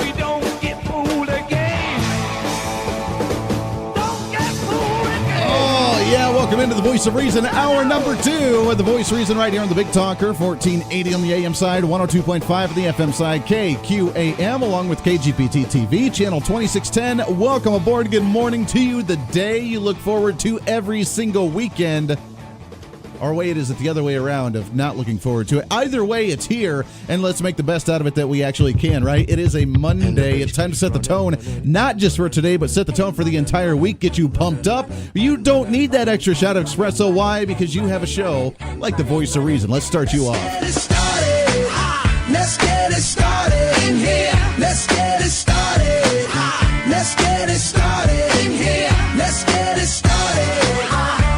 We don't get fooled again. Don't get fooled again. Oh, yeah, welcome into The Voice of Reason, hour number 2 with The Voice of Reason right here on the Big Talker, 1480 on the AM side, 102.5 on the FM side, KQAM, along with KGPT TV, channel 2610. Welcome aboard. Good morning to you, the day you look forward to every single weekend. Or wait, is it the other way around of not looking forward to it? Either way, it's here, and let's make the best out of it that we actually can, right? It is a Monday. It's time to set the tone, not just for today, but set the tone for the entire week, get you pumped up. You don't need that extra shot of espresso. Why? Because you have a show like The Voice of Reason. Let's start you off. Let's get it started in here. Let's get it started. Let's get it started in here. Let's get it started.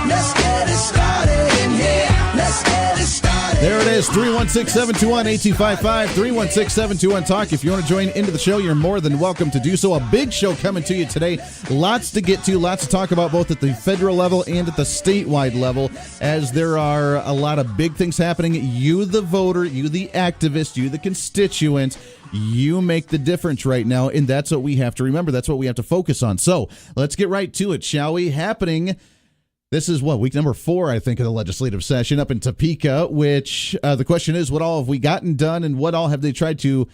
Let's get it started in here. Let's get it started. There it is, 316-721-8255, 316-721-TALK. If you want to join into the show, you're more than welcome to do so. A big show coming to you today. Lots to get to, lots to talk about both at the federal level and at the statewide level, as there are a lot of big things happening. You, the voter, you, the activist, you, the constituent, you make the difference right now, and that's what we have to remember. That's what we have to focus on. So let's get right to it, shall we? Happening. This is week number 4, I think, of the legislative session up in Topeka, which the question is, what all have we gotten done and what all have they tried to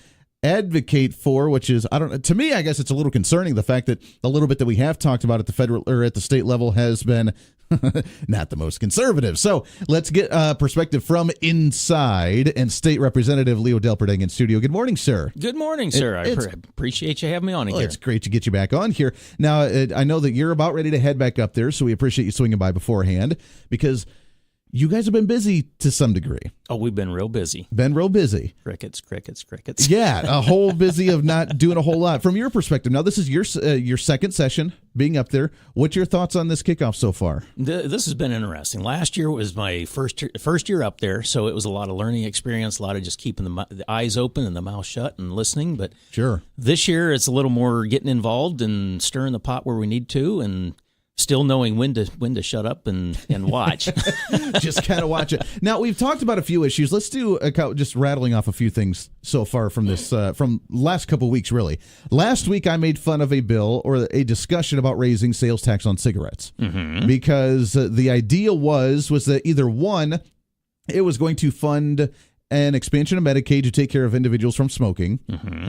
advocate for, which is, to me, I guess it's a little concerning, the fact that the little bit that we have talked about at the federal or at the state level has been not the most conservative. So let's get perspective from inside, and State Representative Leo Delperdang in studio. Good morning, sir. Good morning, sir. I appreciate you having me on here. It's great to get you back on here. Now, I know that you're about ready to head back up there, so we appreciate you swinging by beforehand, because you guys have been busy to some degree. Oh, we've been real busy. Crickets. Yeah, a whole busy of not doing a whole lot. From your perspective, now this is your second session being up there. What's your thoughts on this kickoff so far? This has been interesting. Last year was my first year up there, so it was a lot of learning experience, a lot of just keeping the eyes open and the mouth shut and listening. But sure, this year it's a little more getting involved and stirring the pot where we need to, and still knowing when to shut up and watch. Just kind of watch it. Now, we've talked about a few issues. Let's do just rattling off a few things so far from this, from last couple weeks, really. Last week, I made fun of a bill or a discussion about raising sales tax on cigarettes, because the idea was that either one, it was going to fund an expansion of Medicaid to take care of individuals from smoking.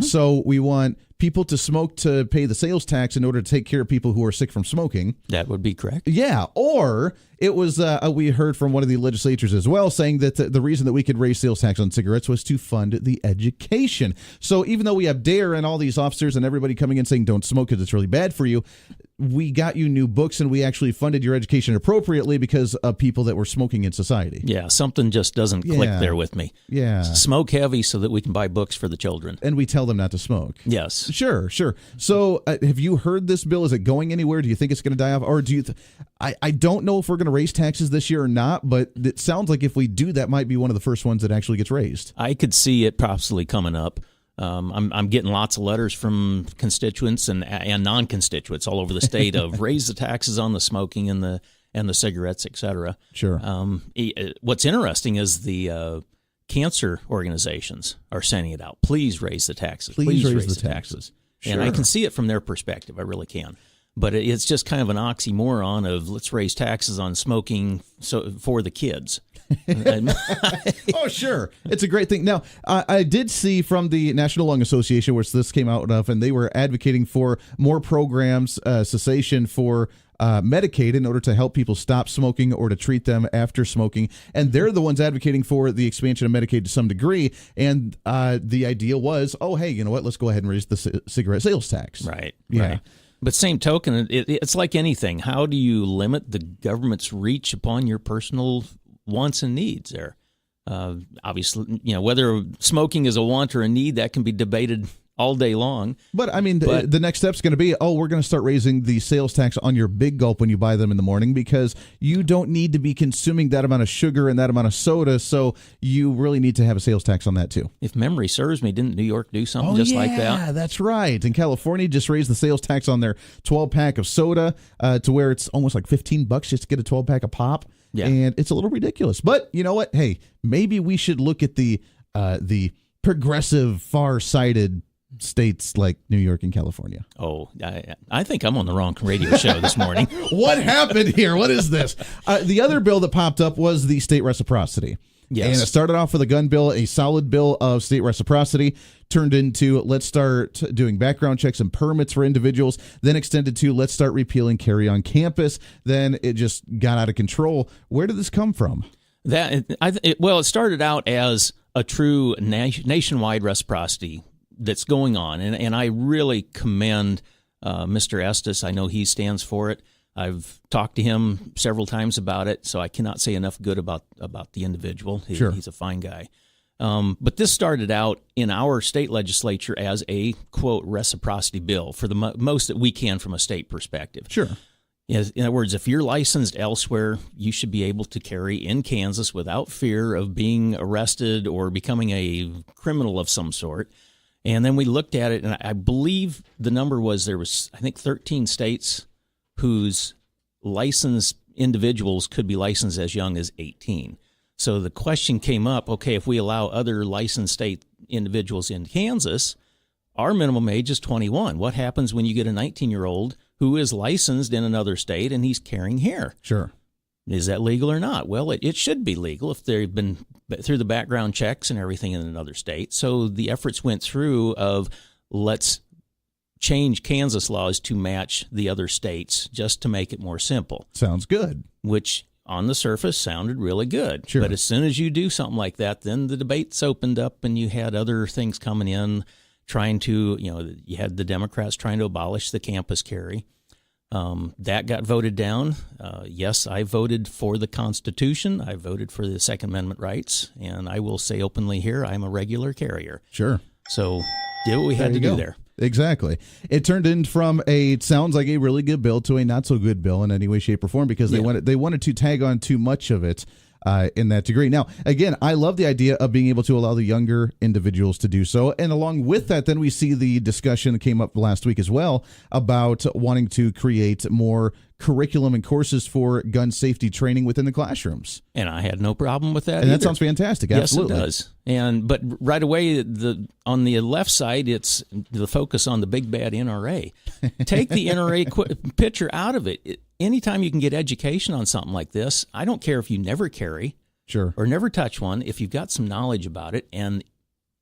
So we want people to smoke to pay the sales tax in order to take care of people who are sick from smoking. That would be correct. Yeah. Or it was, we heard from one of the legislators as well saying that the reason that we could raise sales tax on cigarettes was to fund the education. So even though we have DARE and all these officers and everybody coming in saying don't smoke because it's really bad for you, we got you new books and we actually funded your education appropriately because of people that were smoking in society. Yeah, something just doesn't click there with me. Yeah. Smoke heavy so that we can buy books for the children. And we tell them not to smoke. Yes. Sure. So have you heard this bill? Is it going anywhere? Do you think it's going to die off? Or do you I don't know if we're going to raise taxes this year or not, but it sounds like if we do, that might be one of the first ones that actually gets raised. I could see it possibly coming up. I'm getting lots of letters from constituents and non-constituents all over the state of raise the taxes on the smoking and the cigarettes, et cetera. Sure. What's interesting is the cancer organizations are sending it out. Please raise the taxes. Please raise the taxes. Sure. And I can see it from their perspective. I really can. But it's just kind of an oxymoron of let's raise taxes on smoking for the kids. Oh, sure. It's a great thing. Now, I did see from the National Lung Association, which this came out of, and they were advocating for more programs, cessation for Medicaid in order to help people stop smoking or to treat them after smoking. And they're the ones advocating for the expansion of Medicaid to some degree. And the idea was, oh, hey, you know what? Let's go ahead and raise the cigarette sales tax. Right. Yeah. Right. But same token, it's like anything. How do you limit the government's reach upon your personal wants and needs there? Obviously, whether smoking is a want or a need, that can be debated all day long. But I mean, the next step's going to be, we're going to start raising the sales tax on your Big Gulp when you buy them in the morning, because you don't need to be consuming that amount of sugar and that amount of soda, so you really need to have a sales tax on that too. If memory serves me, didn't New York do something like that? Yeah, that's right. And California just raised the sales tax on their 12-pack of soda to where it's almost like $15 just to get a 12-pack of pop. Yeah. And it's a little ridiculous. But you know what? Hey, maybe we should look at the progressive, far-sighted states like New York and California. Oh, I think I'm on the wrong radio show this morning. What happened here? What is this? The other bill that popped up was the state reciprocity. Yes. And it started off with a gun bill, a solid bill of state reciprocity, turned into let's start doing background checks and permits for individuals, then extended to let's start repealing carry on campus. Then it just got out of control. Where did this come from? It started out as a true nationwide reciprocity that's going on, and I really commend Mr. Estes. I know he stands for it. I've talked to him several times about it, so I cannot say enough good about the individual. Sure. He's a fine guy. But this started out in our state legislature as a, quote, reciprocity bill for the most that we can from a state perspective. Sure. In other words, if you're licensed elsewhere, you should be able to carry in Kansas without fear of being arrested or becoming a criminal of some sort. And then we looked at it, and I believe the number was there was, I think, 13 states whose licensed individuals could be licensed as young as 18. So the question came up, okay, if we allow other licensed state individuals in Kansas, our minimum age is 21. What happens when you get a 19-year-old who is licensed in another state and he's carrying hair? Sure. Is that legal or not? Well, it should be legal if they've been through the background checks and everything in another state. So the efforts went through of let's change Kansas laws to match the other states just to make it more simple. Sounds good. Which on the surface sounded really good. Sure. But as soon as you do something like that, then the debates opened up and you had other things coming in trying to, you had the Democrats trying to abolish the campus carry. That got voted down. Yes, I voted for the Constitution. I voted for the Second Amendment rights. And I will say openly here, I'm a regular carrier. Sure. So did what we had to do there. Exactly. It turned in from it sounds like a really good bill to a not so good bill in any way, shape, or form because they wanted to tag on too much of it in that degree. Now, again, I love the idea of being able to allow the younger individuals to do so. And along with that, then we see the discussion that came up last week as well about wanting to create more curriculum and courses for gun safety training within the classrooms. And I had no problem with that. And that sounds fantastic. Absolutely. Yes, it does. But right away, on the left side, it's the focus on the big bad NRA. Take the NRA picture out of it. Anytime you can get education on something like this, I don't care if you never carry or never touch one, if you've got some knowledge about it and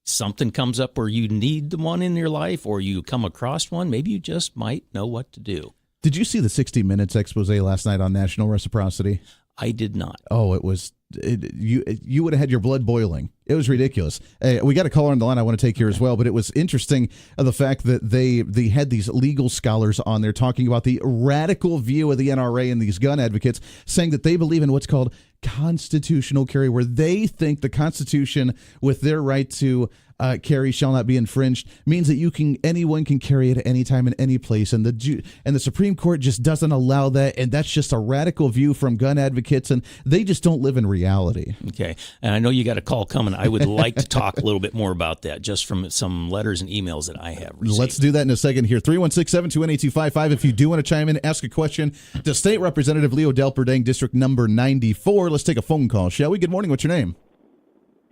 something comes up where you need the one in your life or you come across one, maybe you just might know what to do. Did you see the 60 Minutes expose last night on national reciprocity? I did not. Oh, it was you would have had your blood boiling. It was ridiculous. We got a caller on the line I want to take here as well, but it was interesting the fact that they had these legal scholars on there talking about the radical view of the NRA and these gun advocates, saying that they believe in what's called constitutional carry, where they think the Constitution, with their right to carry shall not be infringed, means that anyone can carry it at any time in any place, and the Supreme Court just doesn't allow that, and that's just a radical view from gun advocates, and they just don't live in reality. Okay, and I know you got a call coming. I would like to talk a little bit more about that, just from some letters and emails that I have received. Let's do that in a second here. 316-721-8255. If you do want to chime in, ask a question to State Representative Leo Delperdang, District Number 94. Let's take a phone call, shall we? Good morning. What's your name?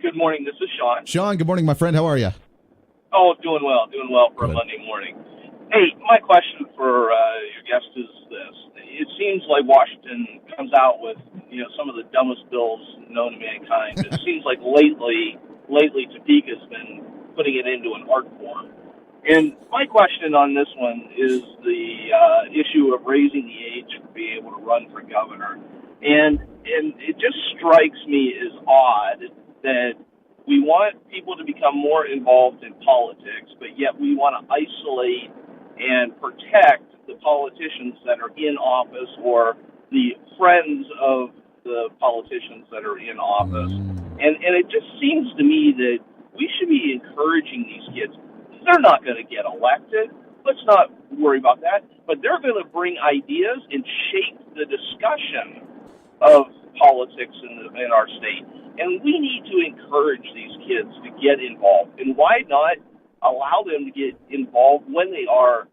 Good morning. This is Sean. Sean, good morning, my friend. How are you? Oh, doing well for a Monday morning. Hey, my question for your guest is this. It seems like Washington comes out with, some of the dumbest bills known to mankind. It seems like lately Topeka's been putting it into an art form. And my question on this one is the issue of raising the age for being able to run for governor. And it just strikes me as odd that we want people to become more involved in politics, but yet we want to isolate and protect the politicians that are in office or the friends of the politicians that are in office. And it just seems to me that we should be encouraging these kids. They're not going to get elected. Let's not worry about that. But they're going to bring ideas and shape the discussion of politics in our state. And we need to encourage these kids to get involved. And why not allow them to get involved when they are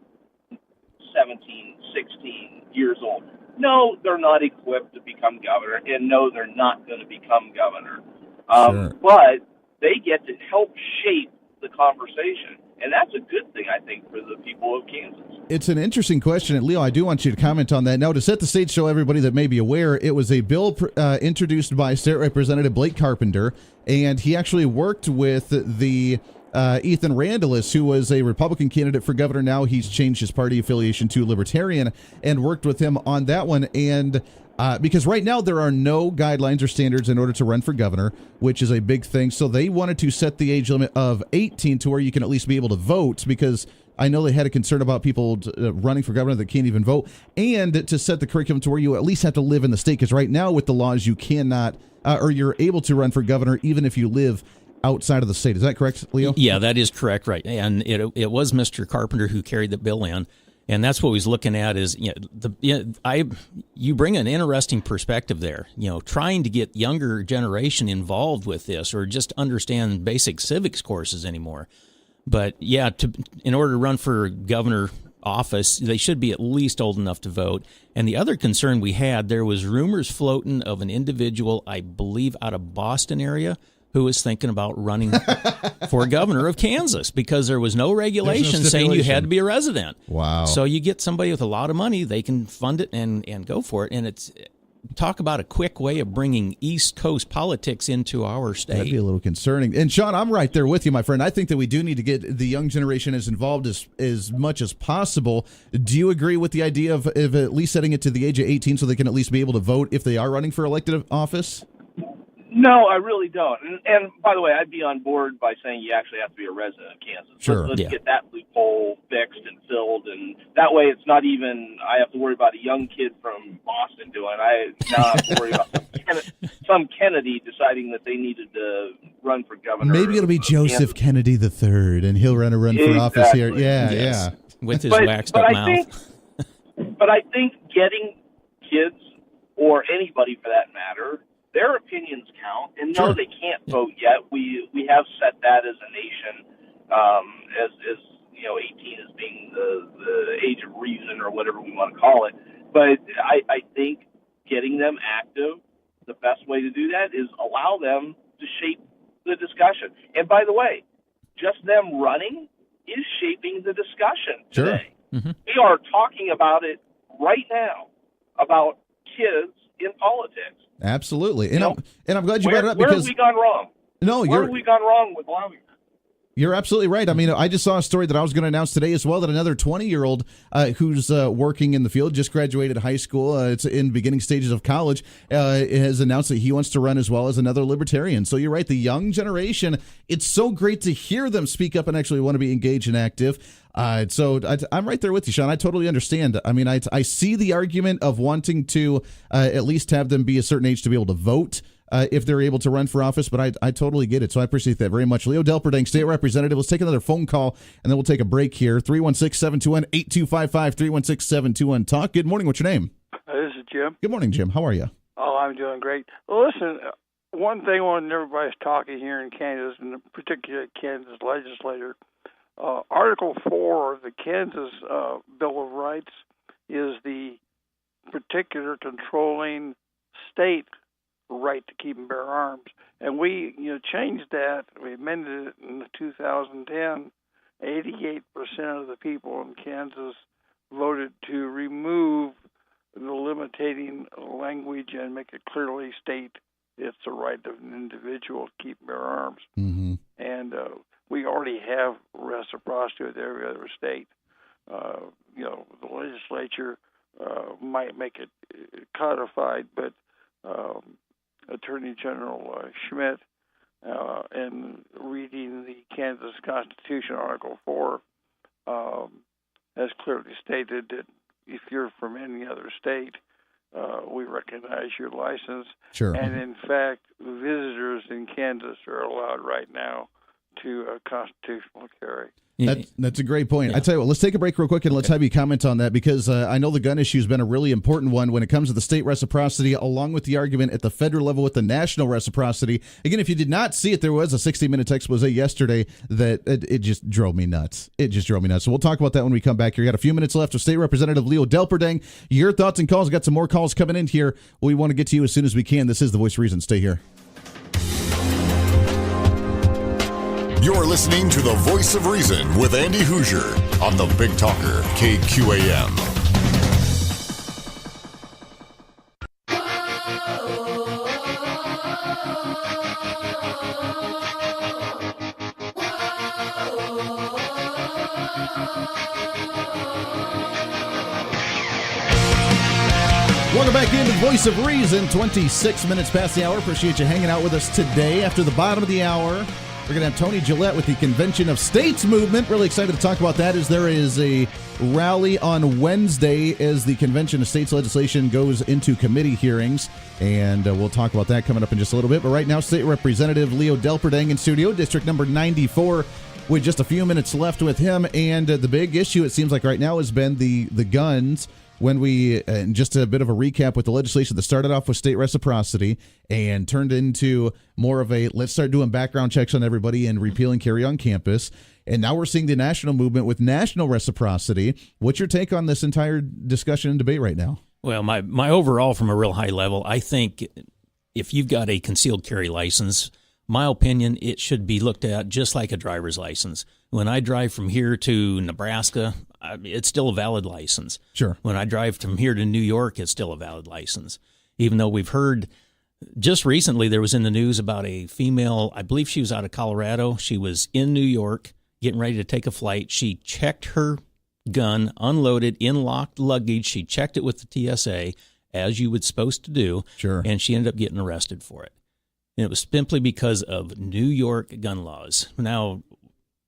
17, 16 years old? No, they're not equipped to become governor, and no, they're not going to become governor. But they get to help shape the conversation. And that's a good thing, I think, for the people of Kansas. It's an interesting question. And Leo, I do want you to comment on that. Now, to set the stage, show everybody that may be aware, it was a bill introduced by State Representative Blake Carpenter, and he actually worked with the Ethan Randallis, who was a Republican candidate for governor. Now he's changed his party affiliation to Libertarian, and worked with him on that one. And Because right now there are no guidelines or standards in order to run for governor, which is a big thing. So they wanted to set the age limit of 18 to where you can at least be able to vote, because I know they had a concern about people running for governor that can't even vote, and to set the curriculum to where you at least have to live in the state, because right now with the laws you cannot, or you're able to run for governor even if you live outside of the state. Is that correct, Leo? Yeah, that is correct, right. And it was Mr. Carpenter who carried the bill in, and that's what he's looking at is, you bring an interesting perspective there, trying to get younger generation involved with this or just understand basic civics courses anymore. But yeah, in order to run for governor office, they should be at least old enough to vote. And the other concern we had, there was rumors floating of an individual, I believe out of Boston area, who was thinking about running for governor of Kansas because there was no regulation saying you had to be a resident. Wow. So you get somebody with a lot of money, they can fund it and go for it. And it's talk about a quick way of bringing East Coast politics into our state. That'd be a little concerning. And Sean, I'm right there with you, my friend. I think that we do need to get the young generation as involved as much as possible. Do you agree with the idea of at least setting it to the age of 18 so they can at least be able to vote if they are running for elected office? No, I really don't. And by the way, I'd be on board by saying you actually have to be a resident of Kansas. Sure. Let's get that loophole fixed and filled, and that way it's not even I have to worry about a young kid from Boston doing it. I now have to worry about some Kennedy deciding that they needed to run for governor. Maybe it'll be Joseph Kennedy III, and he'll run for office here. Yeah, yes. With his waxed up mouth. But I think getting kids, or anybody for that matter, their opinions count, and no, they can't vote yet. We have set that as a nation, as 18 as being the age of reason or whatever we want to call it. But I think getting them active, the best way to do that is allow them to shape the discussion. And by the way, just them running is shaping the discussion today. Sure. Mm-hmm. We are talking about it right now, about kids in politics. Absolutely. And I'm glad you brought it up, because where have we gone wrong? Where have we gone wrong with allowing that? You're absolutely right. I mean, I just saw a story that I was going to announce today as well, that another 20-year-old who's working in the field, just graduated high school, it's in beginning stages of college, has announced that he wants to run as well as another libertarian. So you're right, the young generation, it's so great to hear them speak up and actually want to be engaged and active. So I'm right there with you, Sean. I totally understand. I mean, I see the argument of wanting to at least have them be a certain age to be able to vote if they're able to run for office, but I totally get it. So I appreciate that very much. Leo Delperdang, State Representative. Let's take another phone call, and then we'll take a break here. 316-721-8255, 316-721-TALK. Good morning. What's your name? This is Jim. Good morning, Jim. How are you? Oh, I'm doing great. Well, listen, one thing when everybody's talking here in Kansas, and particularly Kansas legislator, Article 4 of the Kansas Bill of Rights is the particular controlling state right to keep and bear arms. And we changed that. We amended it in 2010. 88% of the people in Kansas voted to remove the limiting language and make it clearly state it's the right of an individual to keep and bear arms. Mm-hmm. And we already have reciprocity with every other state. The legislature might make it codified, but Attorney General Schmidt, in reading the Kansas Constitution, Article 4, has clearly stated that if you're from any other state, we recognize your license. Sure. And in fact, visitors in Kansas are allowed right now to constitutional carry. That's a great point. Yeah. I tell you what, let's take a break real quick and let's have you comment on that, because I know the gun issue has been a really important one when it comes to the state reciprocity, along with the argument at the federal level with the national reciprocity. Again, if you did not see it, there was a 60-minute expose yesterday that it just drove me nuts. It just drove me nuts. So we'll talk about that when we come back here. We got a few minutes left with State Representative Leo Delperdang. Your thoughts and calls. Got some more calls coming in here. We want to get to you as soon as we can. This is The Voice of Reason. Stay here. You're listening to The Voice of Reason with Andy Hoosier on the Big Talker, KQAM. Welcome back into the Voice of Reason, 26 minutes past the hour. Appreciate you hanging out with us today. After the bottom of the hour, we're going to have Tony Gillette with the Convention of States movement. Really excited to talk about that, as there is a rally on Wednesday as the Convention of States legislation goes into committee hearings, and we'll talk about that coming up in just a little bit. But right now, State Representative Leo Delperdang in studio, District number 94, with just a few minutes left with him. And the big issue, it seems like right now, has been the guns. When we, and just a bit of a recap with the legislation that started off with state reciprocity and turned into more of a, let's start doing background checks on everybody and repeal and carry on campus. And now we're seeing the national movement with national reciprocity. What's your take on this entire discussion and debate right now? Well, my overall, from a real high level, I think if you've got a concealed carry license, my opinion, it should be looked at just like a driver's license. When I drive from here to Nebraska, it's still a valid license. Sure. When I drive from here to New York, it's still a valid license. Even though we've heard just recently, there was in the news about a female, I believe she was out of Colorado. She was in New York getting ready to take a flight. She checked her gun, unloaded in locked luggage. She checked it with the TSA, as you would supposed to do. Sure. And she ended up getting arrested for it. And it was simply because of New York gun laws. Now,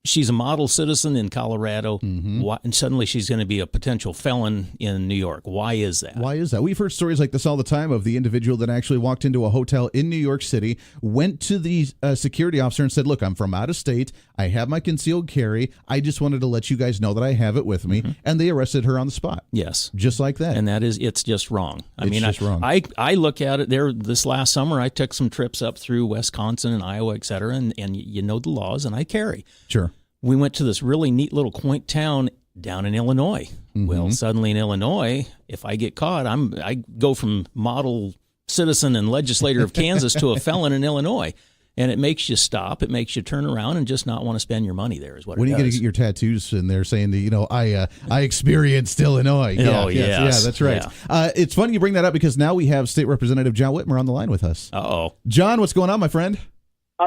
she's a model citizen in Colorado, and suddenly she's going to be a potential felon in New York. Why is that? Why is that? We've heard stories like this all the time of the individual that actually walked into a hotel in New York City, went to the security officer and said, look, I'm from out of state. I have my concealed carry. I just wanted to let you guys know that I have it with me. And they arrested her on the spot. Yes. Just like that. And it's just wrong. Wrong. I look at it there. This last summer, I took some trips up through Wisconsin and Iowa, et cetera, and you know the laws, and I carry. Sure. We went to this really neat little quaint town down in Illinois. Well, suddenly in Illinois, if I get caught, I go from model citizen and legislator of Kansas to a felon in Illinois. And it makes you stop. It makes you turn around and just not want to spend your money there is what when it does. When are you going to get your tattoos in there saying that, I experienced Illinois. Yeah, that's right. Yeah. It's funny you bring that up because now we have State Representative John Whitmer on the line with us. Uh-oh. John, what's going on, my friend?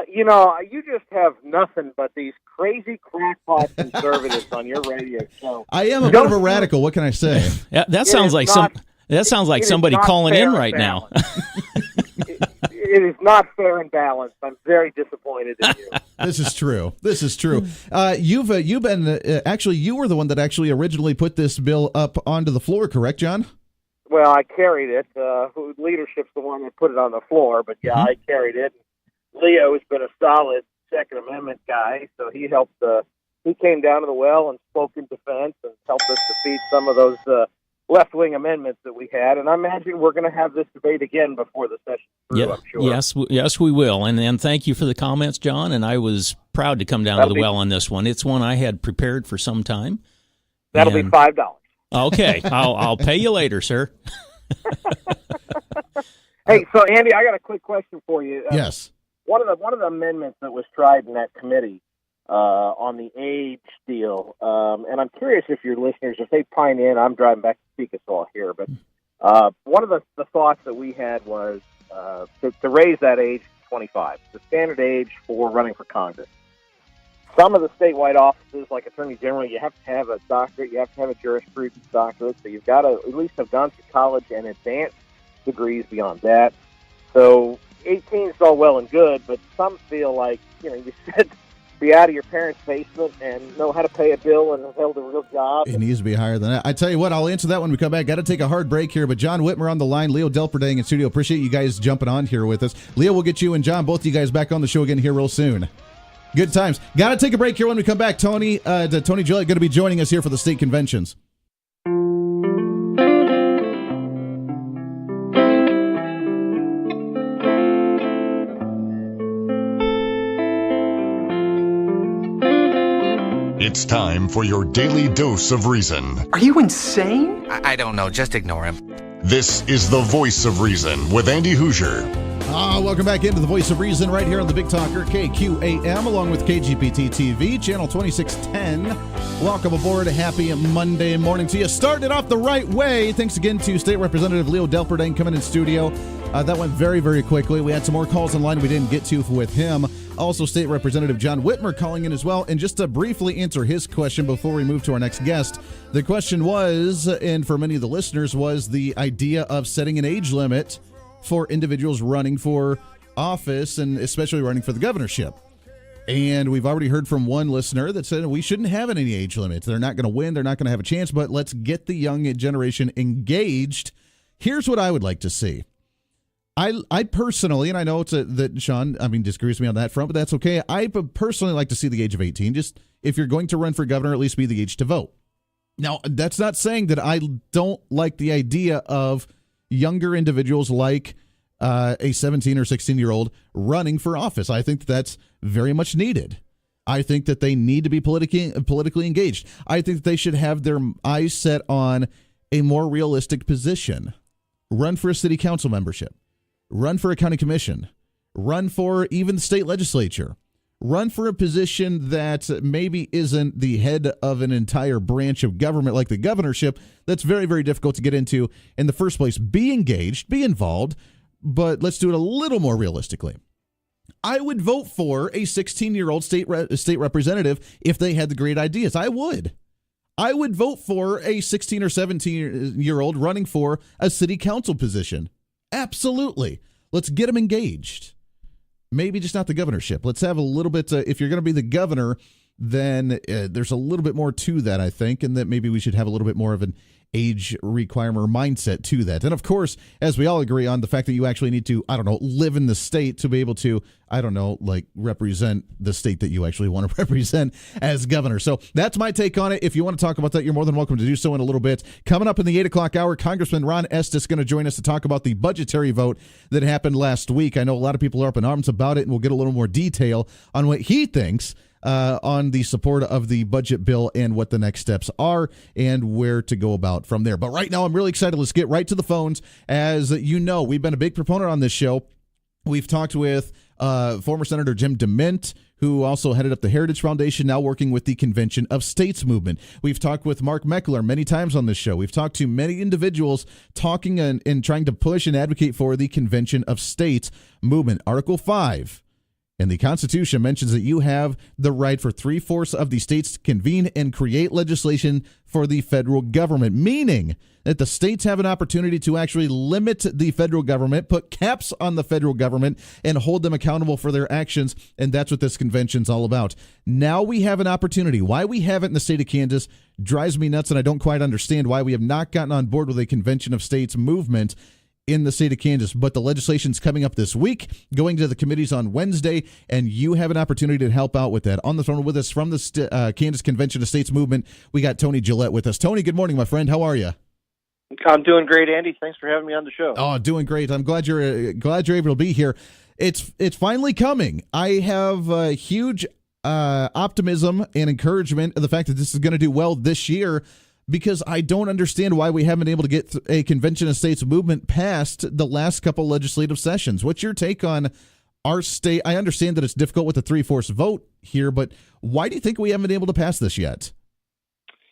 You just have nothing but these crazy crackpot conservatives on your radio show. I am a bit of a radical. What can I say? That sounds like somebody calling in right now. It is not fair and balanced. I'm very disappointed in you. This is true. You were the one that actually originally put this bill up onto the floor, correct, John? Well, I carried it. Leadership's the one that put it on the floor, but yeah, I carried it. Leo has been a solid Second Amendment guy, so he helped. He came down to the well and spoke in defense and helped us defeat some of those left-wing amendments that we had. And I imagine we're going to have this debate again before the session's through, I'm sure. Yes, we will. And thank you for the comments, John. And I was proud to come down to the well on this one. It's one I had prepared for some time. That'll be $5. Okay, I'll pay you later, sir. Hey, so Andy, I got a quick question for you. Yes. One of the amendments that was tried in that committee on the age deal, and I'm curious if your listeners, if they pine in, I'm driving back to Topeka here, but one of the thoughts that we had was to raise that age to 25, the standard age for running for Congress. Some of the statewide offices, like Attorney General, you have to have a doctorate, you have to have a jurisprudence doctorate, so you've got to at least have gone through college and advanced degrees beyond that. So 18 is all well and good, but some feel like, you should be out of your parents' basement and know how to pay a bill and hold a real job. It needs to be higher than that. I tell you what, I'll answer that when we come back. Got to take a hard break here, but John Whitmer on the line, Leo Delperdang in studio. Appreciate you guys jumping on here with us. Leo, we'll get you and John, both of you guys, back on the show again here real soon. Good times. Got to take a break here when we come back. Tony Gillette going to be joining us here for the state conventions. It's time for your daily dose of reason. Are you insane? I don't know. Just ignore him. This is the Voice of Reason with Andy Hoosier. Welcome back into the Voice of Reason right here on the Big Talker, KQAM, along with KGPT TV, channel 2610. Welcome aboard. Happy Monday morning to you. Started off the right way. Thanks again to State Representative Leo Delperdang coming in studio. That went very, very quickly. We had some more calls online we didn't get to with him. Also, State Representative John Whitmer calling in as well. And just to briefly answer his question before we move to our next guest, the question was, and for many of the listeners, was the idea of setting an age limit for individuals running for office and especially running for the governorship. And we've already heard from one listener that said we shouldn't have any age limits. They're not going to win. They're not going to have a chance, but let's get the young generation engaged. Here's what I would like to see. I personally, and I know that Sean, disagrees with me on that front, but that's okay. I personally like to see the age of 18. Just if you're going to run for governor, at least be the age to vote. Now, that's not saying that I don't like the idea of younger individuals like a 17 or 16-year-old running for office. I think that's very much needed. I think that they need to be politically engaged. I think that they should have their eyes set on a more realistic position. Run for a city council membership. Run for a county commission. Run for even the state legislature. Run for a position that maybe isn't the head of an entire branch of government like the governorship. That's very, very difficult to get into in the first place. Be engaged, be involved, but let's do it a little more realistically. I would vote for a 16-year-old state representative if they had the great ideas. I would vote for a 16 or 17-year-old running for a city council position. Absolutely. Let's get them engaged. Maybe just not the governorship. Let's have a little bit, if you're going to be the governor, then there's a little bit more to that, I think, and that maybe we should have a little bit more of an age requirement or mindset to that. And of course, as we all agree on the fact that you actually need to, live in the state to be able to, represent the state that you actually want to represent as governor. So that's my take on it. If you want to talk about that, you're more than welcome to do so in a little bit. Coming up in the 8 o'clock hour, Congressman Ron Estes is going to join us to talk about the budgetary vote that happened last week. I know a lot of people are up in arms about it, and we'll get a little more detail on what he thinks on the support of the budget bill and what the next steps are and where to go about from there. But right now, I'm really excited. Let's get right to the phones. As you know, we've been a big proponent on this show. We've talked with former Senator Jim DeMint, who also headed up the Heritage Foundation, now working with the Convention of States movement. We've talked with Mark Meckler many times on this show. We've talked to many individuals talking and trying to push and advocate for the Convention of States movement. Article 5. And the Constitution mentions that you have the right for 3/4 of the states to convene and create legislation for the federal government, meaning that the states have an opportunity to actually limit the federal government, put caps on the federal government, and hold them accountable for their actions. And that's what this convention's all about. Now we have an opportunity. Why we haven't in the state of Kansas drives me nuts, and I don't quite understand why we have not gotten on board with a Convention of States movement in the state of Kansas. But the legislation's coming up this week, going to the committees on Wednesday, and you have an opportunity to help out with that. On the phone with us from the Kansas Convention of States movement, we got Tony Gillette with us. Tony, good morning, my friend. How are you? I'm doing great, Andy. Thanks for having me on the show. Oh, doing great. I'm glad you're able to be here. It's finally coming. I have huge optimism and encouragement of the fact that this is going to do well this year, because I don't understand why we haven't been able to get a Convention of States movement passed the last couple legislative sessions. What's your take on our state? I understand that it's difficult with the 3/4 vote here, but why do you think we haven't been able to pass this yet?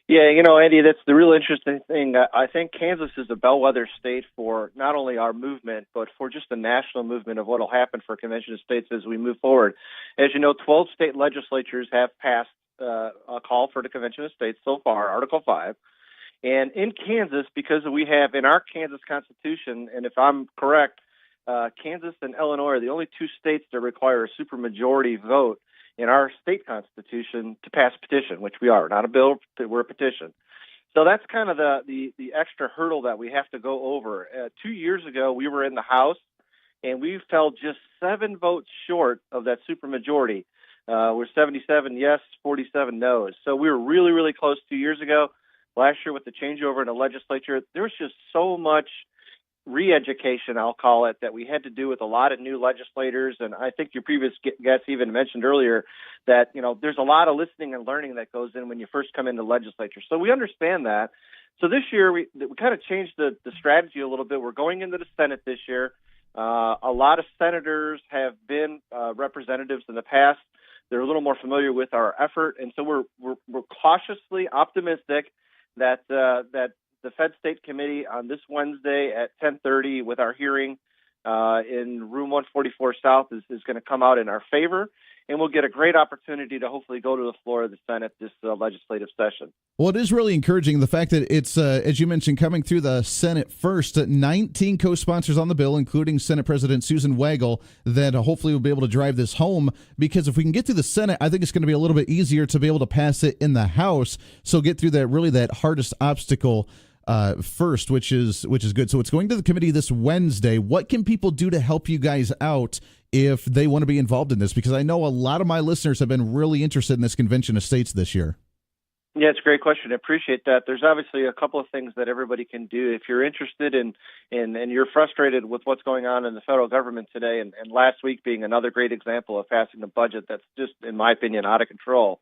Yeah, Andy, that's the real interesting thing. I think Kansas is a bellwether state for not only our movement, but for just the national movement of what will happen for Convention of States as we move forward. As you know, 12 state legislatures have passed a call for the Convention of States so far, Article 5. And in Kansas, because we have in our Kansas Constitution, and if I'm correct, Kansas and Illinois are the only two states that require a supermajority vote in our state constitution to pass a petition, which we are. Not a bill, we're a petition. So that's kind of the extra hurdle that we have to go over. 2 years ago, we were in the House, and we fell just 7 votes short of that supermajority. We're 77 yes, 47 no's. So we were really, really close 2 years ago. Last year with the changeover in the legislature, there was just so much re-education, I'll call it, that we had to do with a lot of new legislators. And I think your previous guest even mentioned earlier that, there's a lot of listening and learning that goes in when you first come into legislature. So we understand that. So this year, we kind of changed the strategy a little bit. We're going into the Senate this year. A lot of senators have been representatives in the past. They're a little more familiar with our effort. And so we're cautiously optimistic that the Fed State Committee on this Wednesday at 10:30 with our hearing in room 144 South is going to come out in our favor, and we'll get a great opportunity to hopefully go to the floor of the Senate this legislative session. Well, it is really encouraging, the fact that it's, as you mentioned, coming through the Senate first. 19 co-sponsors on the bill, including Senate President Susan Wagle, that hopefully will be able to drive this home, because if we can get through the Senate, I think it's going to be a little bit easier to be able to pass it in the House. So get through that hardest obstacle first, which is good. So it's going to the committee this Wednesday. What can people do to help you guys out if they want to be involved in this? Because I know a lot of my listeners have been really interested in this convention of states this year. Yeah, it's a great question. I appreciate that. There's obviously a couple of things that everybody can do. If you're interested in and you're frustrated with what's going on in the federal government today, and last week being another great example of passing a budget that's just, in my opinion, out of control,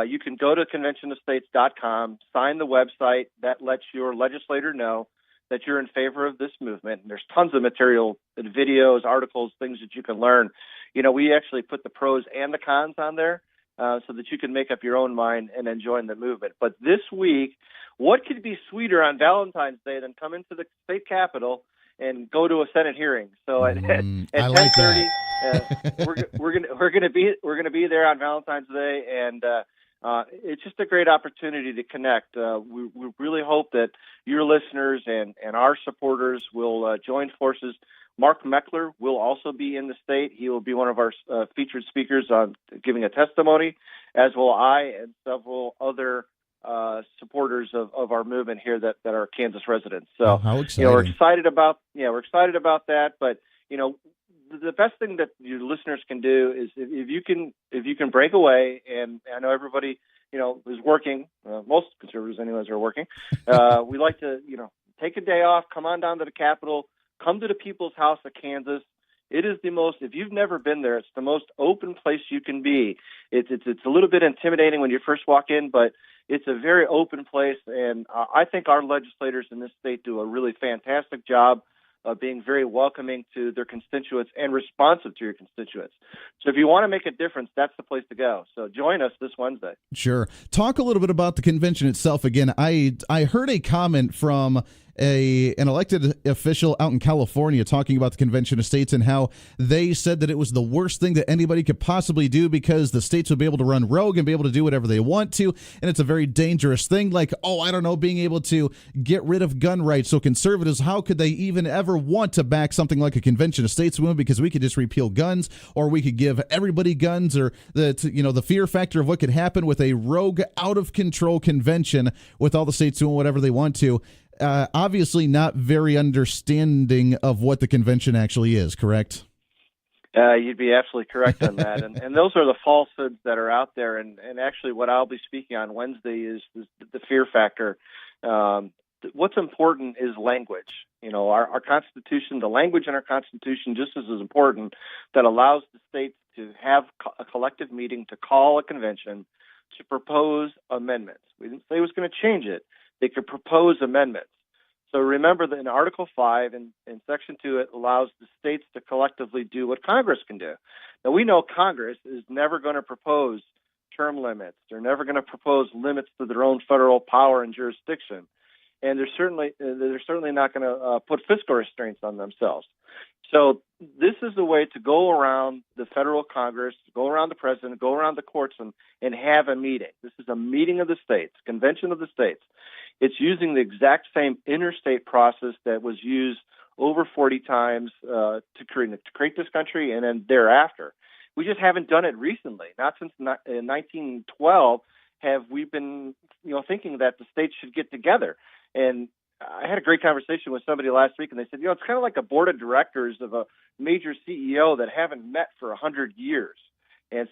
you can go to conventionofstates.com, sign the website. That lets your legislator know that you're in favor of this movement. And there's tons of material, videos, articles, things that you can learn. We actually put the pros and the cons on there, so that you can make up your own mind and then join the movement. But this week, what could be sweeter on Valentine's Day than come into the state capitol and go to a Senate hearing? So at 10:30, we're gonna be there on Valentine's Day, and it's just a great opportunity to connect. We really hope that your listeners and our supporters will join forces. Mark Meckler will also be in the state. He will be one of our featured speakers on giving a testimony, as will I and several other supporters of our movement here that are Kansas residents. So how exciting. We're excited about that. But the best thing that your listeners can do is if you can break away, and I know everybody is working. Most conservatives, anyways, are working. We like to take a day off, come on down to the Capitol. Come to the People's House of Kansas. It is the most, if you've never been there, it's the most open place you can be. It's a little bit intimidating when you first walk in, but it's a very open place. And I think our legislators in this state do a really fantastic job of being very welcoming to their constituents and responsive to your constituents. So if you want to make a difference, that's the place to go. So join us this Wednesday. Sure. Talk a little bit about the convention itself. Again, I heard a comment from an elected official out in California talking about the convention of states and how they said that it was the worst thing that anybody could possibly do, because the states would be able to run rogue and be able to do whatever they want to, and it's a very dangerous thing, like, being able to get rid of gun rights. So conservatives, how could they even ever want to back something like a convention of states movement, because we could just repeal guns, or we could give everybody guns, or the fear factor of what could happen with a rogue, out of control convention with all the states doing whatever they want to. Obviously not very understanding of what the convention actually is, correct? You'd be absolutely correct on that. And those are the falsehoods that are out there. And actually what I'll be speaking on Wednesday is the fear factor. What's important is language. Our Constitution, the language in our Constitution just as important, that allows the states to have a collective meeting to call a convention to propose amendments. We didn't say it was going to change it. They could propose amendments. So remember that in Article 5 and in Section 2, it allows the states to collectively do what Congress can do. Now, we know Congress is never going to propose term limits. They're never going to propose limits to their own federal power and jurisdiction. And they're certainly not going to put fiscal restraints on themselves. So this is a way to go around the federal Congress, go around the president, go around the courts, and have a meeting. This is a meeting of the states, convention of the states. It's using the exact same interstate process that was used over 40 times to create this country, and then thereafter. We just haven't done it recently. Not since 1912 have we been, thinking that the states should get together. And I had a great conversation with somebody last week, and they said, it's kind of like a board of directors of a major CEO that haven't met for 100 years. And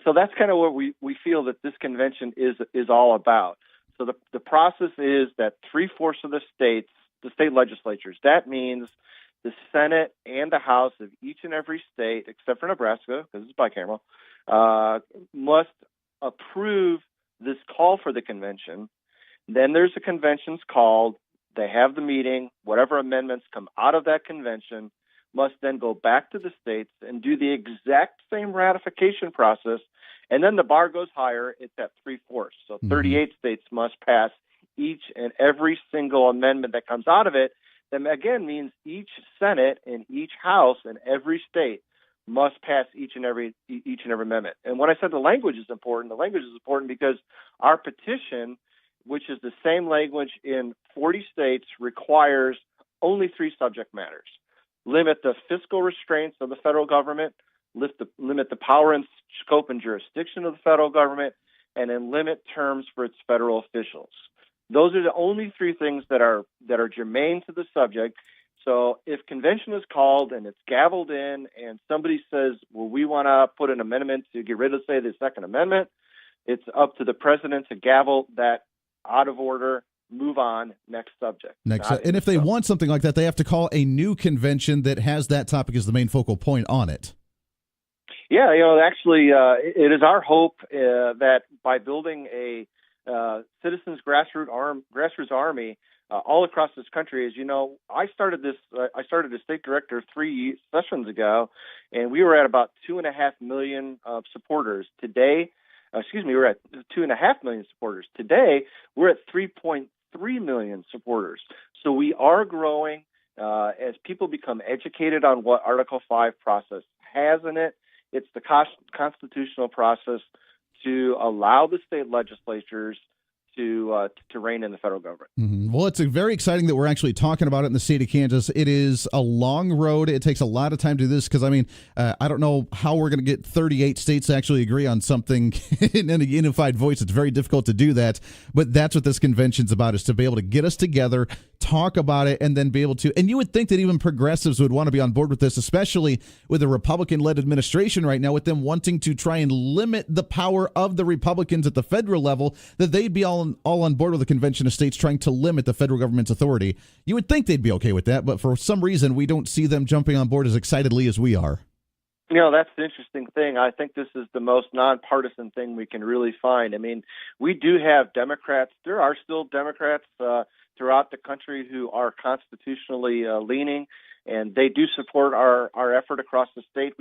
so that's kind of what we feel that this convention is all about. So the process is that 3/4 of the states, the state legislatures, that means the Senate and the House of each and every state, except for Nebraska, because it's bicameral, must approve this call for the convention. Then there's a convention's called. They have the meeting. Whatever amendments come out of that convention must then go back to the states and do the exact same ratification process. And then the bar goes higher. It's at 3/4. So 38 states must pass each and every single amendment that comes out of it. That, again, means each Senate and each House in every state must pass each and every amendment. And when I said the language is important because our petition, which is the same language in 40 states, requires only 3 subject matters: limit the fiscal restraints of the federal government, limit the power and scope and jurisdiction of the federal government, and then limit terms for its federal officials. Those are the only 3 things that are germane to the subject. So if convention is called and it's gavelled in and somebody says, well, we want to put an amendment to get rid of, say, the Second Amendment, it's up to the president to gavel that out of order, move on, next subject. And if they want something like that, they have to call a new convention that has that topic as the main focal point on it. Yeah, actually, it is our hope that by building a citizens grassroots army all across this country, as you know, I started as state director 3 sessions ago, and we were at about 2.5 million supporters. Today, we're at 2.5 million supporters. Today, we're at 3.3 million supporters. So we are growing as people become educated on what Article 5 process has in it. It's the constitutional process to allow the state legislatures to rein in the federal government. Mm-hmm. Well, it's very exciting that we're actually talking about it in the state of Kansas. It is a long road. It takes a lot of time to do this because, I don't know how we're going to get 38 states to actually agree on something in a unified voice. It's very difficult to do that, but that's what this convention's about, is to be able to get us together, talk about it, and then be able to, and you would think that even progressives would want to be on board with this, especially with a Republican-led administration right now, with them wanting to try and limit the power of the Republicans at the federal level, that they'd be all on board with the convention of states trying to limit the federal government's authority. You would think they'd be okay with that, but for some reason, we don't see them jumping on board as excitedly as we are. That's the interesting thing. I think this is the most nonpartisan thing we can really find. We do have Democrats. There are still Democrats throughout the country who are constitutionally leaning, and they do support our effort across the state.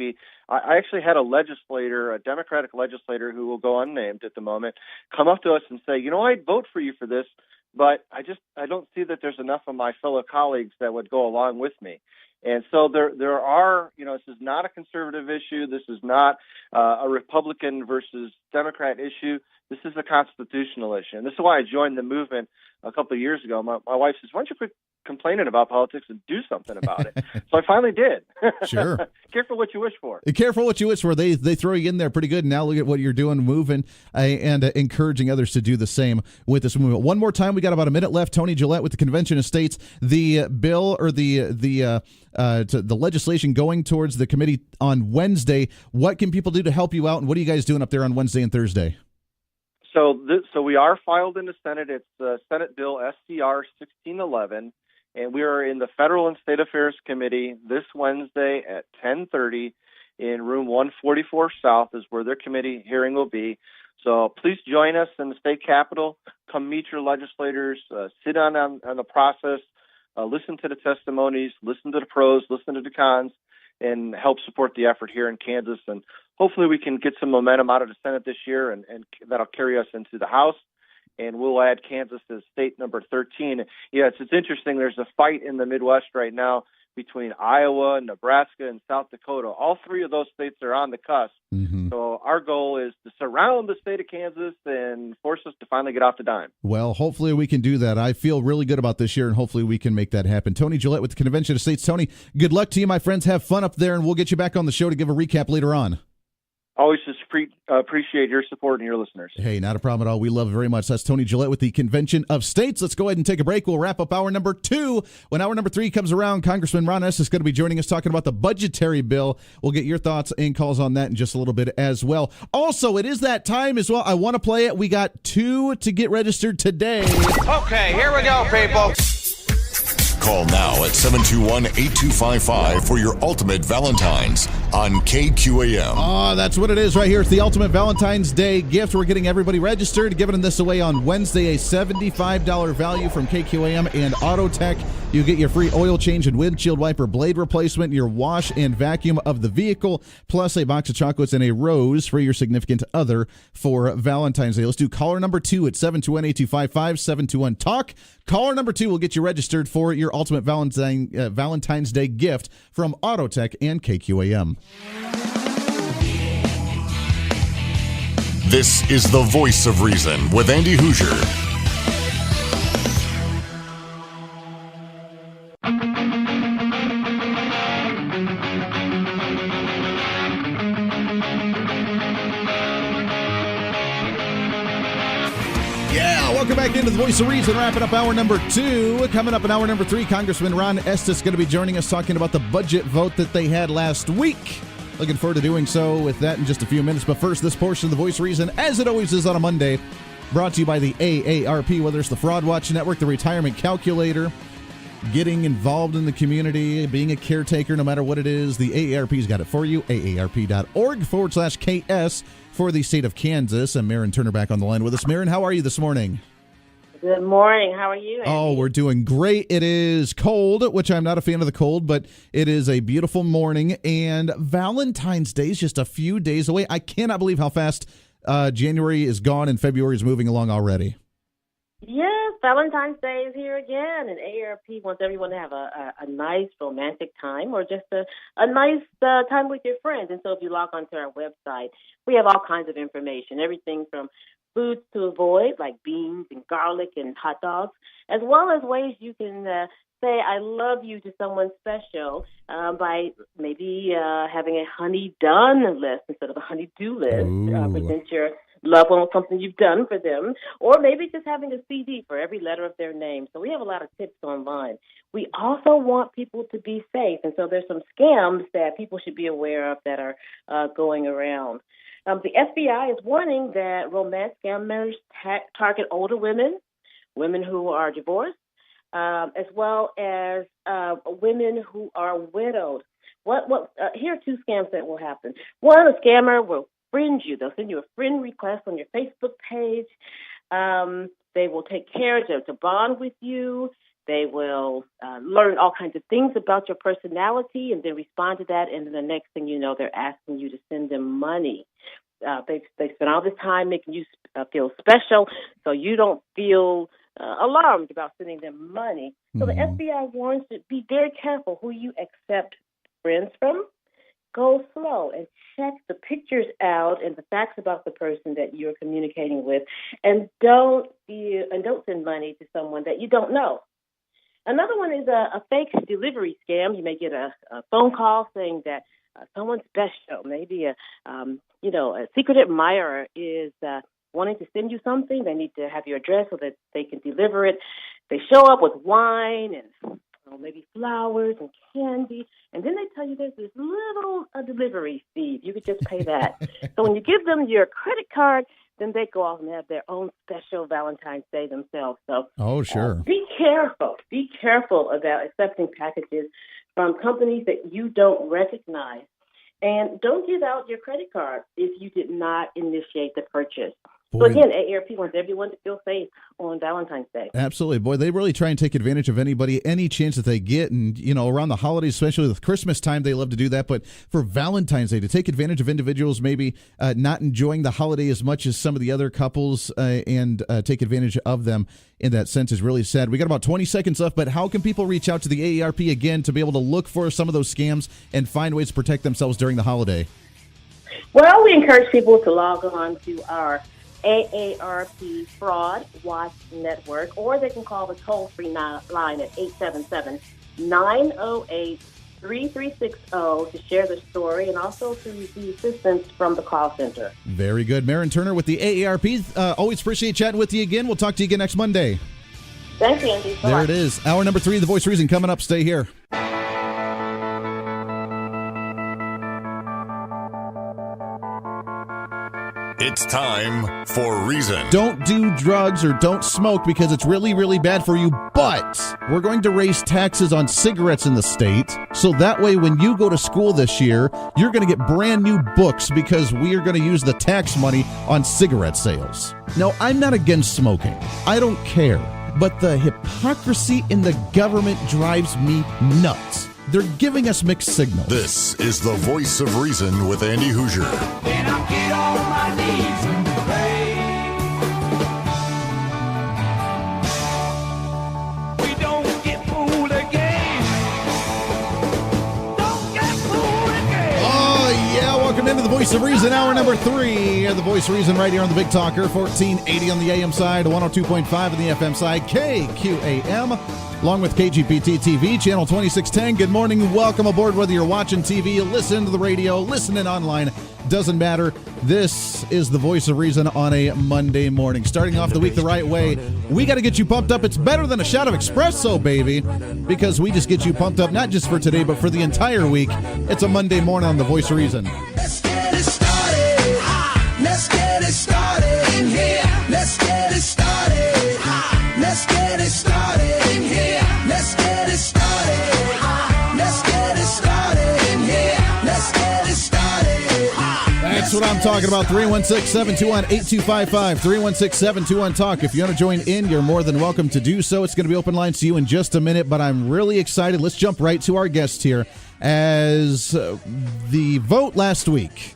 I actually had a Democratic legislator who will go unnamed at the moment, come up to us and say, I'd vote for you for this, but I don't see that there's enough of my fellow colleagues that would go along with me. And so there are, this is not a conservative issue. This is not a Republican versus Democrat issue. This is a constitutional issue. And this is why I joined the movement a couple of years ago. My wife says, why don't you quit complaining about politics and do something about it? So I finally did. Sure. Careful what you wish for. Careful what you wish for. They throw you in there pretty good. And now look at what you're doing, moving and encouraging others to do the same with this movement. One more time, we got about a minute left. Tony Gillette with the Convention of States. The bill or the legislation going towards the committee on Wednesday. What can people do to help you out? And what are you guys doing up there on Wednesday and Thursday? So we are filed in the Senate. It's Senate Bill SCR 1611, and we are in the Federal and State Affairs Committee this Wednesday at 10:30 in room 144 South is where their committee hearing will be. So please join us in the state capitol. Come meet your legislators. Sit on the process. Listen to the testimonies. Listen to the pros. Listen to the cons, and help support the effort here in Kansas. And hopefully we can get some momentum out of the Senate this year, and that'll carry us into the House. And we'll add Kansas as state number 13. Yeah, it's interesting. There's a fight in the Midwest right now between Iowa, Nebraska, and South Dakota. All 3 of those states are on the cusp. Mm-hmm. So our goal is to surround the state of Kansas and force us to finally get off the dime. Well, hopefully we can do that. I feel really good about this year, and hopefully we can make that happen. Tony Gillette with the Convention of States. Tony, good luck to you, my friends. Have fun up there, and we'll get you back on the show to give a recap later on. Always just appreciate your support and your listeners. Hey, not a problem at all. We love it very much. That's Tony Gillette with the Convention of States. Let's go ahead and take a break. We'll wrap up hour number 2. When hour number 3 comes around, Congressman Ron Estes is going to be joining us talking about the budgetary bill. We'll get your thoughts and calls on that in just a little bit as well. Also, it is that time as well. I want to play it. We got 2 to get registered today. Okay, here we go, people. Call now at 721-8255 for your ultimate Valentine's on KQAM. Oh, that's what it is right here. It's the ultimate Valentine's Day gift. We're getting everybody registered, giving this away on Wednesday, a $75 value from KQAM and Autotech. You get your free oil change and windshield wiper blade replacement, your wash and vacuum of the vehicle, plus a box of chocolates and a rose for your significant other for Valentine's Day. Let's do caller number 2 at 721-8255, 721-TALK. Caller number 2 will get you registered for your ultimate Valentine's Day gift from Autotech and KQAM. This is the Voice of Reason with Andy Hoosier. Welcome back into the Voice of Reason, wrapping up hour number 2. Coming up in hour number 3, Congressman Ron Estes is going to be joining us talking about the budget vote that they had last week. Looking forward to doing so with that in just a few minutes. But first, this portion of the Voice of Reason, as it always is on a Monday, brought to you by the AARP, whether it's the Fraud Watch Network, the Retirement Calculator, getting involved in the community, being a caretaker, no matter what it is, the AARP's got it for you. AARP.org/KS for the state of Kansas. And Marin Turner back on the line with us. Marin, how are you this morning? Good morning. How are you, Andy? Oh, we're doing great. It is cold, which I'm not a fan of the cold, but it is a beautiful morning, and Valentine's Day is just a few days away. I cannot believe how fast January is gone and February is moving along already. Yes, Valentine's Day is here again, and AARP wants everyone to have a nice romantic time or just a nice time with your friends. And so if you log onto our website, we have all kinds of information, everything from foods to avoid, like beans and garlic and hot dogs, as well as ways you can say I love you to someone special by maybe having a honey done list instead of a honey-do list. Present your loved one with something you've done for them, or maybe just having a CD for every letter of their name. So we have a lot of tips online. We also want people to be safe, and so there's some scams that people should be aware of that are going around. The FBI is warning that romance scammers target older women, women who are divorced, as well as women who are widowed. Here are 2 scams that will happen. One, a scammer will friend you. They'll send you a friend request on your Facebook page. They will take care to bond with you. They will learn all kinds of things about your personality and then respond to that. And then the next thing you know, they're asking you to send them money. They spend all this time making you feel special, so you don't feel alarmed about sending them money. So the FBI warns you to be very careful who you accept friends from. Go slow and check the pictures out and the facts about the person that you're communicating with, and don't send money to someone that you don't know. Another one is a fake delivery scam. You may get a phone call saying that someone special, maybe a secret admirer is wanting to send you something. They need to have your address so that they can deliver it. They show up with wine and maybe flowers and candy, and then they tell you there's this little delivery fee. You could just pay that. So when you give them your credit card, then they go off and have their own special Valentine's Day themselves. So, be careful. Be careful about accepting packages from companies that you don't recognize. And don't give out your credit card if you did not initiate the purchase. Boy. So again, AARP wants everyone to feel safe on Valentine's Day. Absolutely. Boy, they really try and take advantage of anybody, any chance that they get. And, around the holidays, especially with Christmas time, they love to do that. But for Valentine's Day, to take advantage of individuals maybe not enjoying the holiday as much as some of the other couples and take advantage of them in that sense is really sad. We got about 20 seconds left, but how can people reach out to the AARP again to be able to look for some of those scams and find ways to protect themselves during the holiday? Well, we encourage people to log on to our AARP Fraud Watch Network, or they can call the toll-free line at 877-908-3360 to share their story and also to receive assistance from the call center. Very good. Marin Turner with the AARP. Always appreciate chatting with you again. We'll talk to you again next Monday. Thanks, Andy. Bye-bye. There it is. Hour number 3 of The Voice of Reason coming up. Stay here. It's time for Reason. Don't do drugs or don't smoke because it's really, really bad for you, but we're going to raise taxes on cigarettes in the state, so that way when you go to school this year, you're going to get brand new books because we are going to use the tax money on cigarette sales. Now, I'm not against smoking. I don't care, but the hypocrisy in the government drives me nuts. They're giving us mixed signals. This is The Voice of Reason with Andy Hoosier. Then I get on my knees and pray. We don't get fooled again. in hour number 3 of The Voice of Reason right here on the Big Talker, 1480 on the AM side, 102.5 on the FM side, KQAM, along with KGPT TV, channel 2610. Good morning. Welcome aboard. Whether you're watching TV, listening to the radio, listening online, doesn't matter. This is The Voice of Reason on a Monday morning. Starting off the week the right way, we got to get you pumped up. It's better than a shot of espresso, baby, because we just get you pumped up, not just for today, but for the entire week. It's a Monday morning on The Voice of Reason. Let's get it started. Let's get it started in here. Let's get it started. Let's get it started in here. Let's get it started. Let's get it started in here. Let's get it started. That's what I'm talking about. 316-721-8255. 316-721-TALK. If you want to join in, you're more than welcome to do so. It's going to be open lines to you in just a minute, but I'm really excited. Let's jump right to our guest here. As the vote last week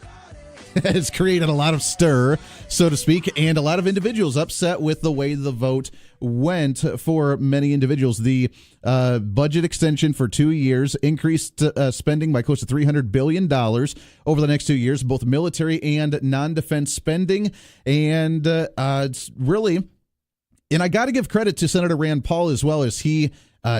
has created a lot of stir, so to speak, and a lot of individuals upset with the way the vote went for many individuals. The budget extension for 2 years increased spending by close to $300 billion over the next 2 years, both military and non-defense spending. And it's really, and I got to give credit to Senator Rand Paul as well, as he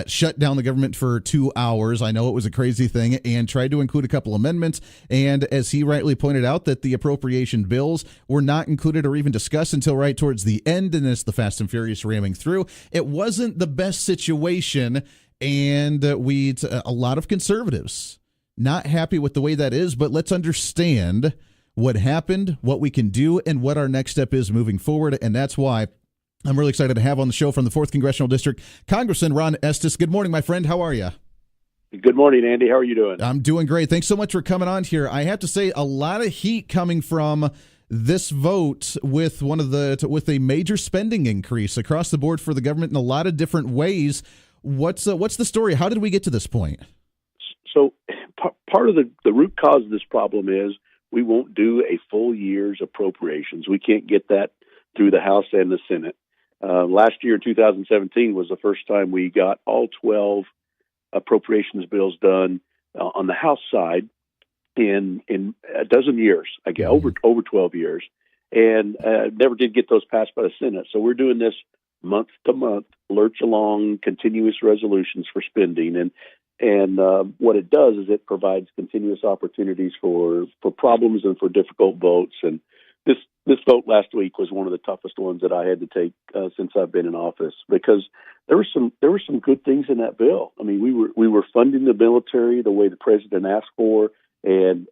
shut down the government for 2 hours. I know it was a crazy thing, and tried to include a couple amendments. And as he rightly pointed out, that the appropriation bills were not included or even discussed until right towards the end, and it's the Fast and Furious ramming through. It wasn't the best situation, and a lot of conservatives not happy with the way that is, but let's understand what happened, what we can do, and what our next step is moving forward. And that's why I'm really excited to have on the show from the 4th Congressional District, Congressman Ron Estes. Good morning, my friend. How are you? Good morning, Andy. How are you doing? I'm doing great. Thanks so much for coming on here. I have to say, a lot of heat coming from this vote with with a major spending increase across the board for the government in a lot of different ways. What's the story? How did we get to this point? So part of the root cause of this problem is we won't do a full year's appropriations. We can't get that through the House and the Senate. Last year, 2017, was the first time we got all 12 appropriations bills done on the House side in a dozen years, again, over 12 years, and never did get those passed by the Senate. So we're doing this month to month, lurch along continuous resolutions for spending, and what it does is it provides continuous opportunities for problems and for difficult votes. And this vote last week was one of the toughest ones that I had to take since I've been in office, because there were some good things in that bill. I mean, we were funding the military the way the president asked for, and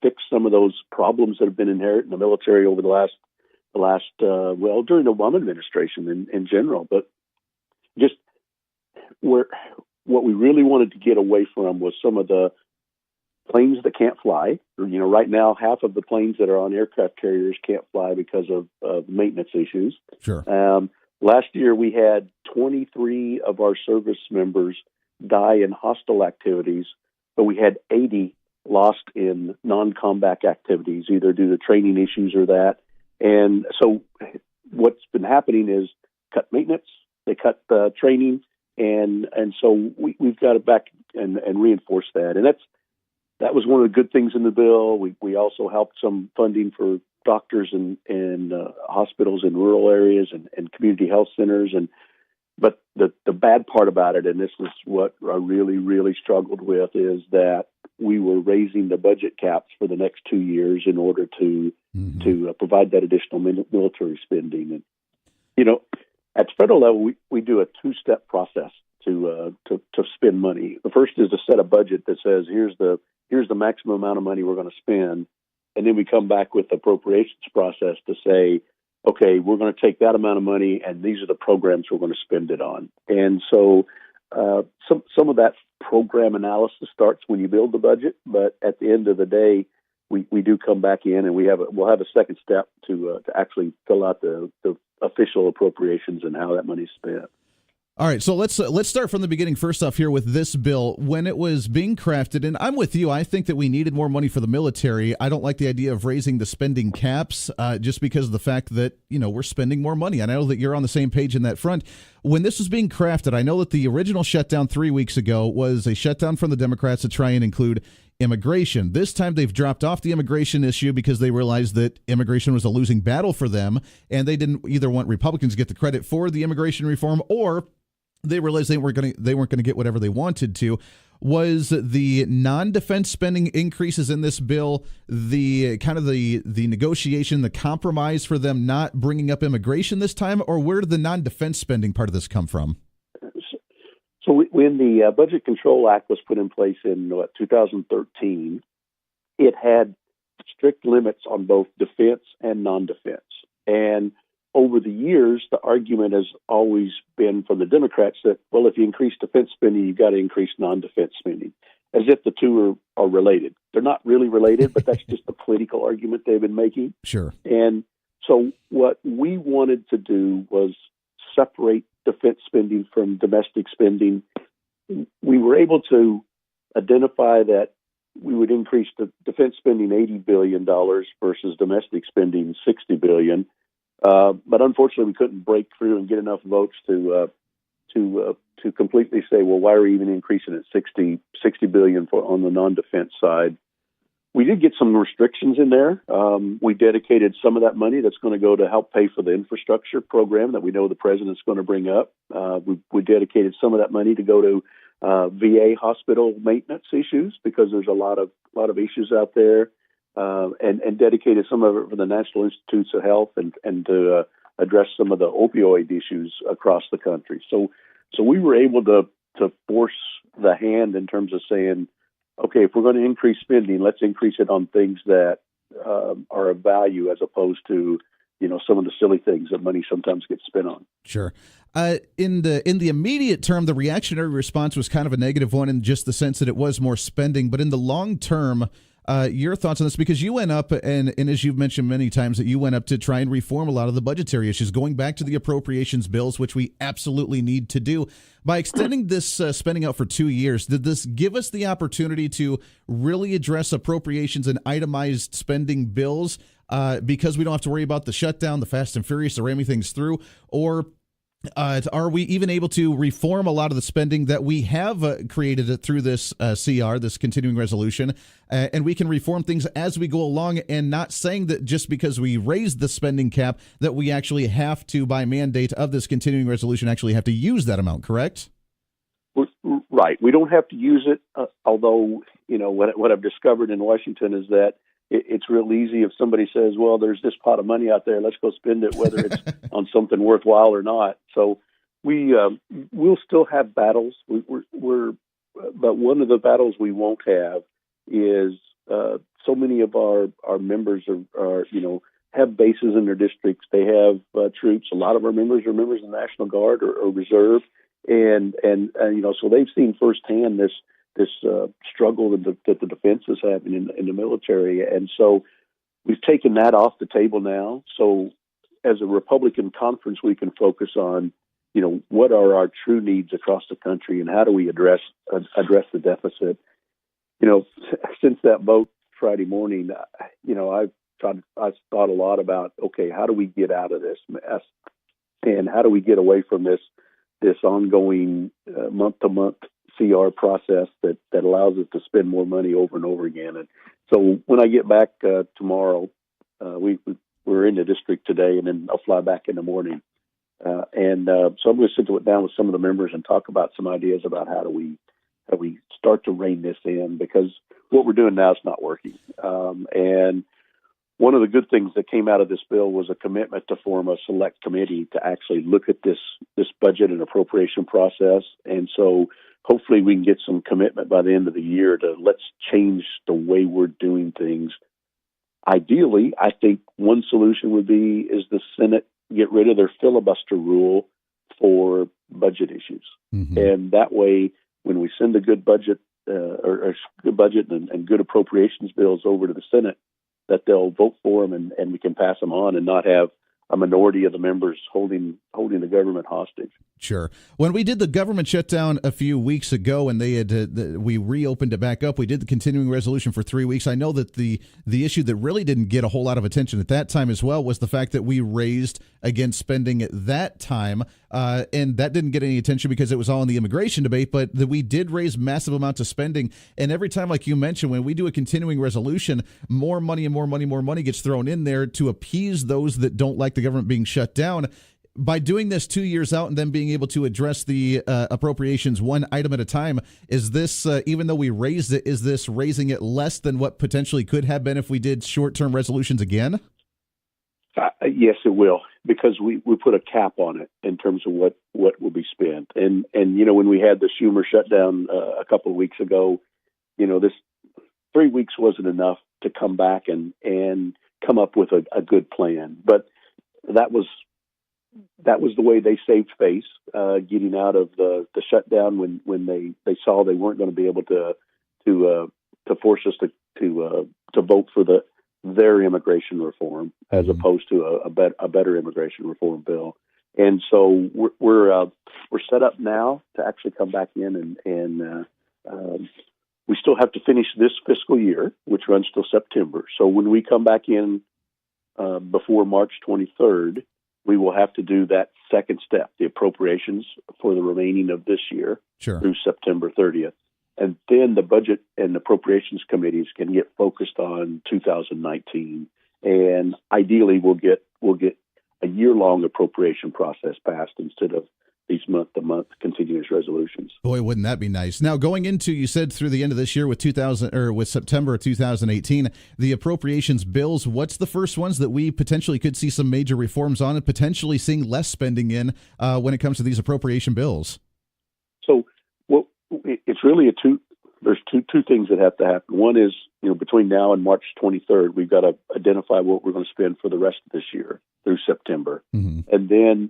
fix some of those problems that have been inherent in the military over the last during the Obama administration in general. But just what we really wanted to get away from was some of the planes that can't fly. Right now, half of the planes that are on aircraft carriers can't fly because of maintenance issues. Sure. Last year, we had 23 of our service members die in hostile activities, but we had 80 lost in non-combat activities, either due to training issues or that. And so what's been happening is cut maintenance, they cut training, and so we've got to back and reinforce that. And that was one of the good things in the bill. We also helped some funding for doctors and hospitals in rural areas and community health centers. But the bad part about it, and this is what I really, really struggled with, is that we were raising the budget caps for the next 2 years in order to provide that additional military spending. And at the federal level, we do a 2-step process to spend money. The first is to set a budget that says here's the maximum amount of money we're going to spend, and then we come back with the appropriations process to say, okay, we're going to take that amount of money, and these are the programs we're going to spend it on. And so some of that program analysis starts when you build the budget, but at the end of the day, we do come back in, and we'll have a second step to actually fill out the official appropriations and how that money's spent. All right, so let's start from the beginning first off here with this bill. When it was being crafted, and I'm with you, I think that we needed more money for the military. I don't like the idea of raising the spending caps just because of the fact that, we're spending more money. And I know that you're on the same page in that front. When this was being crafted, I know that the original shutdown 3 weeks ago was a shutdown from the Democrats to try and include immigration. This time they've dropped off the immigration issue because they realized that immigration was a losing battle for them, and they didn't either want Republicans to get the credit for the immigration reform, or they realized they weren't going to get whatever they wanted to. Was the non-defense spending increases in this bill the kind of the negotiation, the compromise for them not bringing up immigration this time, or where did the non-defense spending part of this come from? So when the Budget Control Act was put in place in 2013, it had strict limits on both defense and non-defense. And over the years, the argument has always been from the Democrats that, well, if you increase defense spending, you've got to increase non-defense spending, as if the two are related. They're not really related, but that's just the political argument they've been making. Sure. And so what we wanted to do was separate defense spending from domestic spending. We were able to identify that we would increase the defense spending $80 billion versus domestic spending $60 billion. But unfortunately, we couldn't break through and get enough votes to completely say, well, why are we even increasing it $60 billion on the non-defense side? We did get some restrictions in there. We dedicated some of that money that's going to go to help pay for the infrastructure program that we know the president's going to bring up. We dedicated some of that money to go to VA hospital maintenance issues, because there's a lot of issues out there. And dedicated some of it for the National Institutes of Health and to address some of the opioid issues across the country. So we were able to force the hand in terms of saying, okay, if we're going to increase spending, let's increase it on things that are of value, as opposed to some of the silly things that money sometimes gets spent on. Sure. In the immediate term, the reactionary response was kind of a negative one, in just the sense that it was more spending. But in the long term, your thoughts on this, because you went up and as you've mentioned many times, that you went up to try and reform a lot of the budgetary issues, going back to the appropriations bills, which we absolutely need to do. By extending this spending out for 2 years, did this give us the opportunity to really address appropriations and itemized spending bills, because we don't have to worry about the shutdown, the fast and furious, the ramming things through? Or are we even able to reform a lot of the spending that we have created through this CR, this continuing resolution, and we can reform things as we go along, and not saying that just because we raised the spending cap that we actually have to, by mandate of this continuing resolution, actually have to use that amount, correct? Right. We don't have to use it, although, what I've discovered in Washington is that it's real easy if somebody says, well, there's this pot of money out there, let's go spend it, whether it's on something worthwhile or not. So we'll still have battles. But one of the battles we won't have is so many of our members are have bases in their districts. They have troops. A lot of our members are members of the National Guard or Reserve, and so they've seen firsthand this struggle that the defense is having in the military. And so we've taken that off the table now. So as a Republican conference, we can focus on, what are our true needs across the country, and how do we address the deficit? Since that vote Friday morning, I've thought a lot about, okay, how do we get out of this mess, and how do we get away from this ongoing month-to-month CR process that allows us to spend more money over and over again. And so when I get back tomorrow, we're in the district today, and then I'll fly back in the morning. So I'm going to sit down with some of the members and talk about some ideas about how do we start to rein this in, because what we're doing now is not working. And one of the good things that came out of this bill was a commitment to form a select committee to actually look at this budget and appropriation process. And so hopefully we can get some commitment by the end of the year to let's change the way we're doing things. Ideally, I think one solution would be is the Senate get rid of their filibuster rule for budget issues. Mm-hmm. And that way, when we send a good budget and good appropriations bills over to the Senate, that they'll vote for them and we can pass them on and not have a minority of the members holding the government hostage. Sure. When we did the government shutdown a few weeks ago, and we reopened it back up, we did the continuing resolution for 3 weeks. I know that the issue that really didn't get a whole lot of attention at that time as well was the fact that we raised against spending at that time and that didn't get any attention because it was all in the immigration debate, but we did raise massive amounts of spending. And every time, like you mentioned, when we do a continuing resolution, more money and more money gets thrown in there to appease those that don't like the government being shut down. By doing this 2 years out and then being able to address the appropriations one item at a time, is this, even though we raised it, is this raising it less than what potentially could have been if we did short-term resolutions again? Yes, it will, because we put a cap on it in terms of what will be spent. And when we had the Schumer shutdown a couple of weeks ago, this 3 weeks wasn't enough to come back and come up with a good plan. But that was the way they saved face, getting out of the shutdown when they saw they weren't going to be able to force us to vote for their immigration reform as opposed to a better immigration reform bill. And so we're set up now to actually come back in and we still have to finish this fiscal year, which runs till September. So when we come back in before March 23rd, we will have to do that second step, the appropriations for the remaining of this year through September 30th. And then the Budget and Appropriations Committees can get focused on 2019. And ideally, we'll get a year-long appropriation process passed instead of these month-to-month continuous resolutions. Boy, wouldn't that be nice? Now, going into, you said through the end of this year with September 2018, the appropriations bills, what's the first ones that we potentially could see some major reforms on and potentially seeing less spending in when it comes to these appropriation bills? So, it's really there's two things that have to happen. One is, between now and March 23rd, we've got to identify what we're going to spend for the rest of this year through September. And then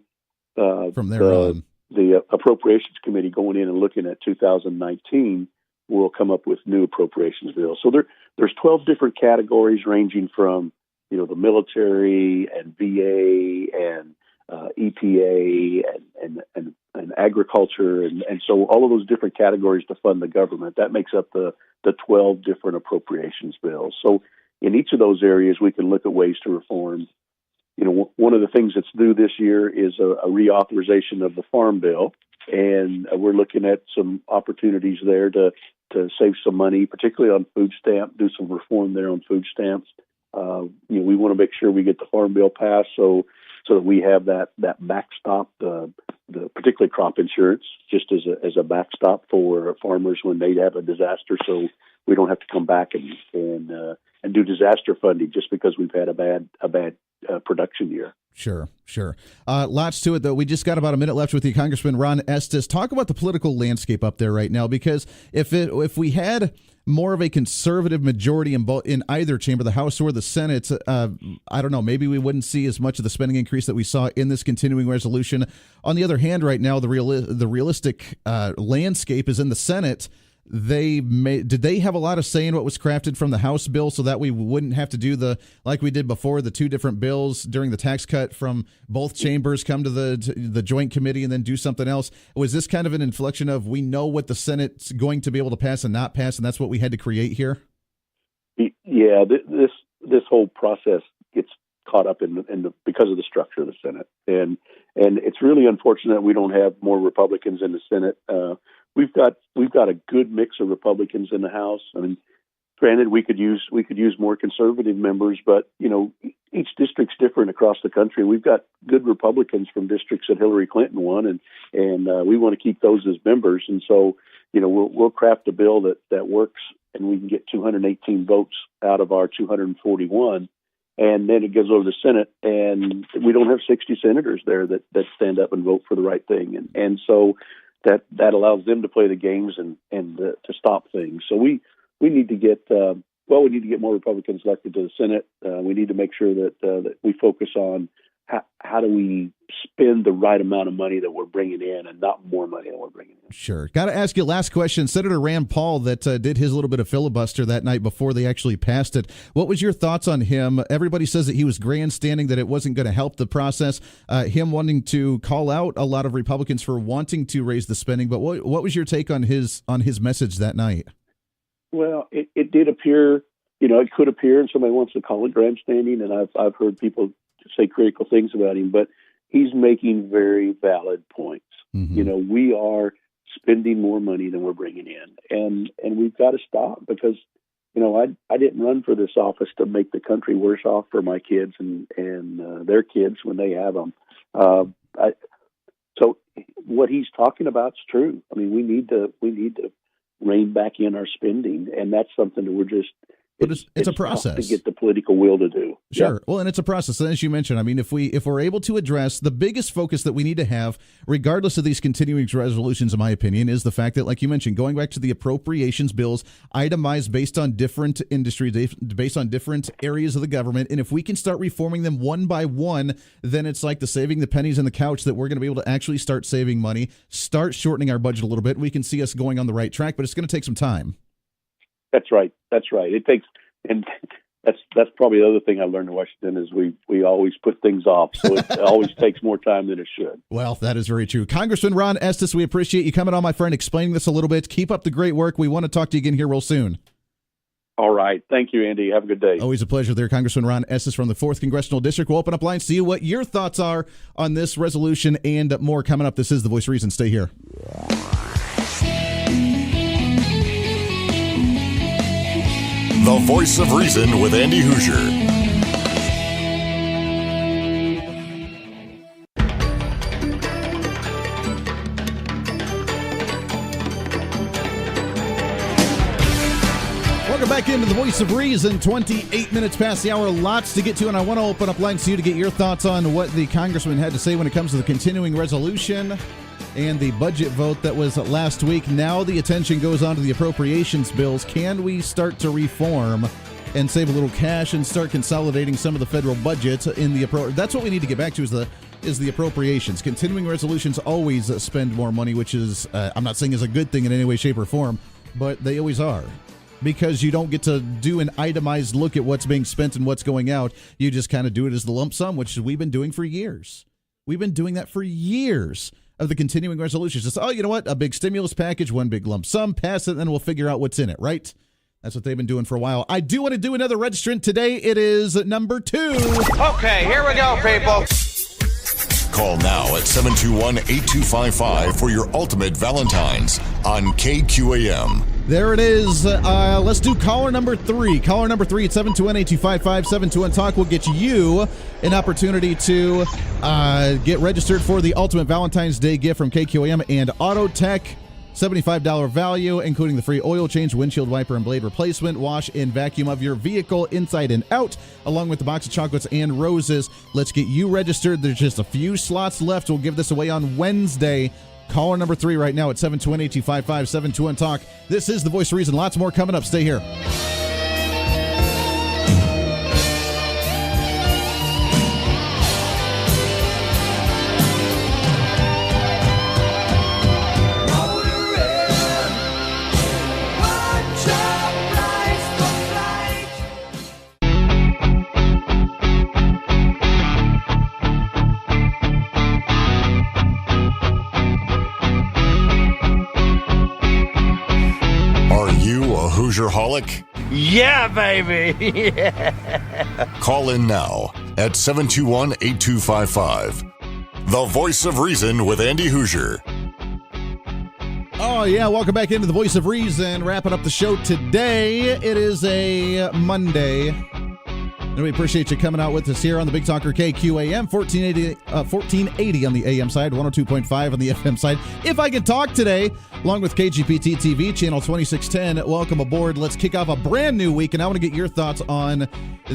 from there on, the Appropriations Committee going in and looking at 2019 will come up with new appropriations bills. So there's 12 different categories ranging from, the military and VA and EPA and agriculture. And so all of those different categories to fund the government, that makes up the 12 different appropriations bills. So in each of those areas, we can look at ways to reform. One of the things that's due this year is a reauthorization of the Farm Bill, and we're looking at some opportunities there to save some money, particularly on food stamp, do some reform there on food stamps. We want to make sure we get the Farm Bill passed so that we have that backstop, the particularly crop insurance, just as a backstop for farmers when they have a disaster, so we don't have to come back and do disaster funding just because we've had a bad production year. Sure. Lots to it, though. We just got about a minute left with you, Congressman Ron Estes. Talk about the political landscape up there right now, because if we had more of a conservative majority in either chamber, the House or the Senate, I don't know, maybe we wouldn't see as much of the spending increase that we saw in this continuing resolution. On the other hand, right now, the realistic landscape is in the Senate. Did they have a lot of say in what was crafted from the House bill so that we wouldn't have to do like we did before, the two different bills during the tax cut from both chambers come to the joint committee and then do something else? Was this kind of an inflection of, we know what the Senate's going to be able to pass and not pass, and that's what we had to create here? Yeah, this whole process gets caught up because of the structure of the Senate, and it's really unfortunate we don't have more Republicans in the Senate. We've got a good mix of Republicans in the House. I mean, granted, we could use more conservative members, but each district's different across the country. We've got good Republicans from districts that Hillary Clinton won, and we want to keep those as members. And so, we'll craft a bill that works, and we can get 218 votes out of our 241. And then it goes over to the Senate, and we don't have 60 senators there that stand up and vote for the right thing. And so that allows them to play the games and to stop things. So we need to get more Republicans elected to the Senate. We need to make sure that we focus on how do we spend the right amount of money that we're bringing in and not more money than we're bringing in. Sure. Got to ask you last question. Senator Rand Paul that did his little bit of filibuster that night before they actually passed it. What was your thoughts on him? Everybody says that he was grandstanding, that it wasn't going to help the process. Him wanting to call out a lot of Republicans for wanting to raise the spending. But what was your take on his message that night? Well, it did appear, it could appear, and somebody wants to call it grandstanding, and I've heard people say critical things about him, but he's making very valid points. Mm-hmm. You know, we are spending more money than we're bringing in, and we've got to stop because, you know, I didn't run for this office to make the country worse off for my kids and their kids when they have them. So what he's talking about is true. I mean, we need to rein back in our spending, and that's something that we're just. But it's a process to get the political will to do. Sure. Yeah. Well, and it's a process. And as you mentioned, I mean, if we're able to address the biggest focus that we need to have, regardless of these continuing resolutions, in my opinion, is the fact that, like you mentioned, going back to the appropriations bills, itemized based on different industries, based on different areas of the government. And if we can start reforming them one by one, then it's like the saving the pennies in the couch that we're going to be able to actually start saving money, start shortening our budget a little bit. We can see us going on the right track, but it's going to take some time. That's right. It takes, and that's probably the other thing I learned in Washington is we always put things off, so it always takes more time than it should. Well, that is very true. Congressman Ron Estes, we appreciate you coming on, my friend, explaining this a little bit. Keep up the great work. We want to talk to you again here real soon. All right. Thank you, Andy. Have a good day. Always a pleasure there. Congressman Ron Estes from the 4th Congressional District. We'll open up lines to you what your thoughts are on this resolution and more coming up. This is The Voice of Reason. Stay here. The Voice of Reason with Andy Hoosier. Welcome back into the Voice of Reason. 28 minutes past the hour. Lots to get to, and I want to open up lines to you to get your thoughts on what the congressman had to say when it comes to the continuing resolution and the budget vote that was last week. Now the attention goes on to the appropriations bills. Can we start to reform and save a little cash and start consolidating some of the federal budget in the that's what we need to get back to is the appropriations. Continuing resolutions always spend more money, which is I'm not saying is a good thing in any way, shape, or form, but they always are. Because you don't get to do an itemized look at what's being spent and what's going out. You just kind of do it as the lump sum, which we've been doing for years. We've been doing that for years of the continuing resolutions. It's, you know what? A big stimulus package, one big lump sum, pass it, and then we'll figure out what's in it, right? That's what they've been doing for a while. I do want to do another registrant today. It is number 2. Okay, here we go, people. Call now at 721-8255 for your ultimate Valentine's on KQAM. There it is. Let's do caller number 3. Caller number 3 at 721-8255, 721-TALK will get you an opportunity to get registered for the ultimate Valentine's Day gift from KQAM and Auto Tech. $75 value, including the free oil change, windshield wiper, and blade replacement, wash and vacuum of your vehicle inside and out, along with the box of chocolates and roses. Let's get you registered. There's just a few slots left. We'll give this away on Wednesday. Caller number 3 right now at 721-8255, 721-TALK. This is The Voice of Reason. Lots more coming up. Stay here. Hoosier-holic? Yeah, baby. Yeah. Call in now at 721-8255. The Voice of Reason with Andy Hoosier. Oh, yeah. Welcome back into the Voice of Reason. Wrapping up the show today. It is a Monday. And we appreciate you coming out with us here on the Big Talker KQAM, 1480 on the AM side, 102.5 on the FM side. If I can talk today, along with KGPT TV, channel 2610. Welcome aboard. Let's kick off a brand new week, and I want to get your thoughts on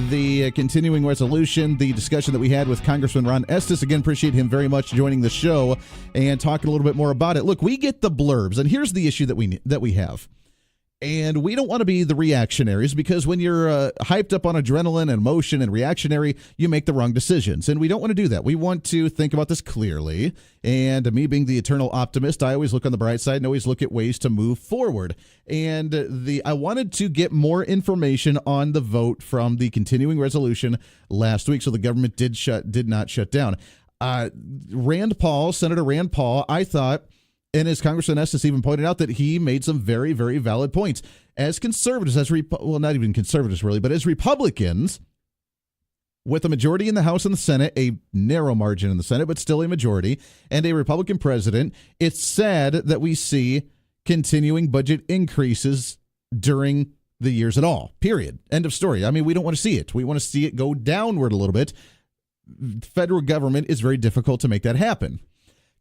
the continuing resolution, the discussion that we had with Congressman Ron Estes. Again, appreciate him very much joining the show and talking a little bit more about it. Look, we get the blurbs, and here's the issue that we have. And we don't want to be the reactionaries, because when you're hyped up on adrenaline and emotion and reactionary, you make the wrong decisions. And we don't want to do that. We want to think about this clearly. And me being the eternal optimist, I always look on the bright side and always look at ways to move forward. And I wanted to get more information on the vote from the continuing resolution last week. So the government did not shut down. Senator Rand Paul, I thought, and as Congressman Estes even pointed out, that he made some very, very valid points. As conservatives, not even conservatives really, but as Republicans, with a majority in the House and the Senate, a narrow margin in the Senate, but still a majority, and a Republican president, it's sad that we see continuing budget increases during the years at all, period. End of story. I mean, we don't want to see it. We want to see it go downward a little bit. Federal government is very difficult to make that happen.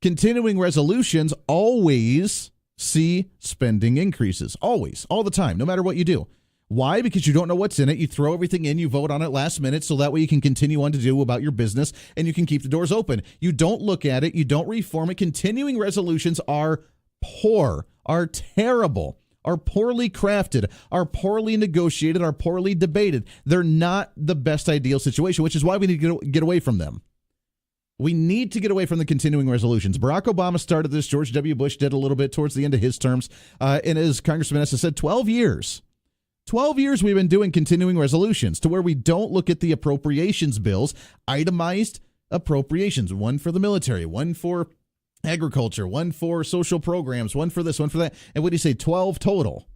Continuing resolutions always see spending increases. Always. All the time. No matter what you do. Why? Because you don't know what's in it. You throw everything in. You vote on it last minute so that way you can continue on to do about your business and you can keep the doors open. You don't look at it. You don't reform it. Continuing resolutions are poor, are terrible, are poorly crafted, are poorly negotiated, are poorly debated. They're not the best ideal situation, which is why we need to get away from them. We need to get away from the continuing resolutions. Barack Obama started this. George W. Bush did a little bit towards the end of his terms. And as Congressman Estes said, 12 years. 12 years we've been doing continuing resolutions to where we don't look at the appropriations bills, itemized appropriations, one for the military, one for agriculture, one for social programs, one for this, one for that. And what do you say, 12 total?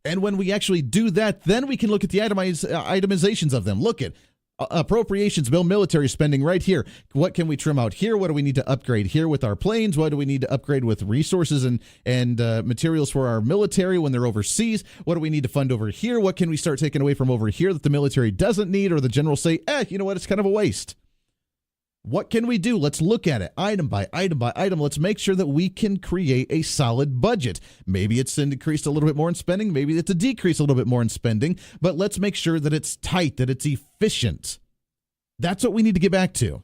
And when we actually do that, then we can look at the itemizations of them. Look at appropriations bill, military spending right here. What can we trim out here? What do we need to upgrade here with our planes? What do we need to upgrade with resources and materials for our military when they're overseas? What do we need to fund over here? What can we start taking away from over here that the military doesn't need, or the generals say, you know what, it's kind of a waste? What can we do? Let's look at it item by item by item. Let's make sure that we can create a solid budget. Maybe it's increased a little bit more in spending. Maybe it's a decrease a little bit more in spending. But let's make sure that it's tight, that it's efficient. That's what we need to get back to.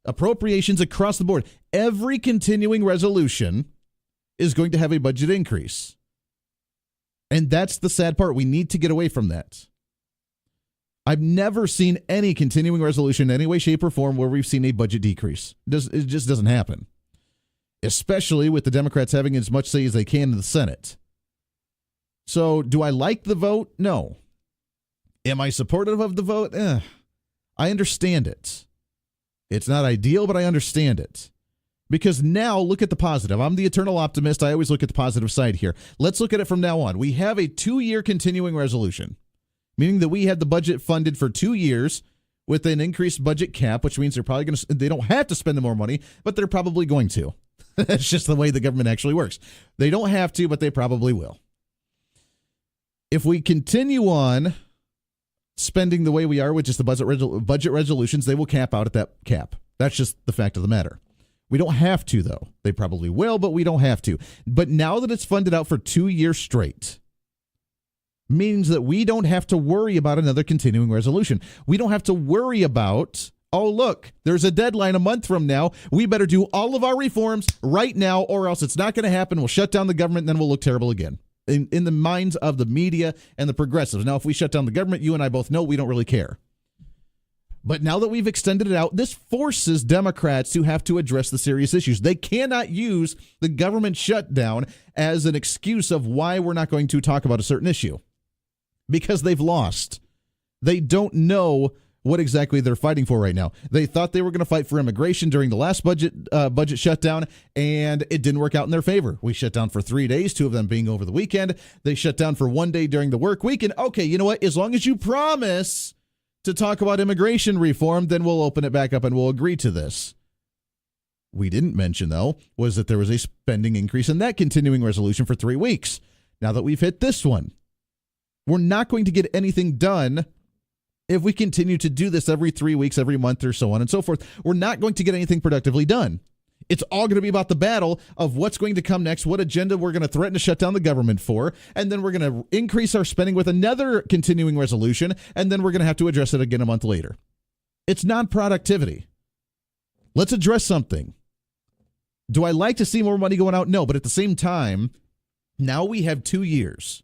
Appropriations across the board. Every continuing resolution is going to have a budget increase. And that's the sad part. We need to get away from that. I've never seen any continuing resolution in any way, shape, or form where we've seen a budget decrease. It just doesn't happen, especially with the Democrats having as much say as they can in the Senate. So do I like the vote? No. Am I supportive of the vote? I understand it. It's not ideal, but I understand it. Because now, look at the positive. I'm the eternal optimist. I always look at the positive side here. Let's look at it from now on. We have a 2-year continuing resolution, meaning that we had the budget funded for 2 years with an increased budget cap, which means they don't have to spend more money, but they're probably going to. That's just the way the government actually works. They don't have to, but they probably will. If we continue on spending the way we are with just the budget resolutions, they will cap out at that cap. That's just the fact of the matter. We don't have to, though. They probably will, but we don't have to. But now that it's funded out for 2 years straight, means that we don't have to worry about another continuing resolution. We don't have to worry about, oh, look, there's a deadline a month from now. We better do all of our reforms right now, or else it's not going to happen. We'll shut down the government, and then we'll look terrible again. In the minds of the media and the progressives. Now, if we shut down the government, you and I both know we don't really care. But now that we've extended it out, this forces Democrats to have to address the serious issues. They cannot use the government shutdown as an excuse of why we're not going to talk about a certain issue. Because they've lost. They don't know what exactly they're fighting for right now. They thought they were going to fight for immigration during the last budget shutdown, and it didn't work out in their favor. We shut down for 3 days, 2 of them being over the weekend. They shut down for 1 day during the work week. And okay, you know what? As long as you promise to talk about immigration reform, then we'll open it back up and we'll agree to this. We didn't mention, though, was that there was a spending increase in that continuing resolution for 3 weeks. Now that we've hit this one, we're not going to get anything done if we continue to do this every 3 weeks, every month, or so on and so forth. We're not going to get anything productively done. It's all going to be about the battle of what's going to come next, what agenda we're going to threaten to shut down the government for, and then we're going to increase our spending with another continuing resolution, and then we're going to have to address it again a month later. It's non-productivity. Let's address something. Do I like to see more money going out? No, but at the same time, now we have 2 years.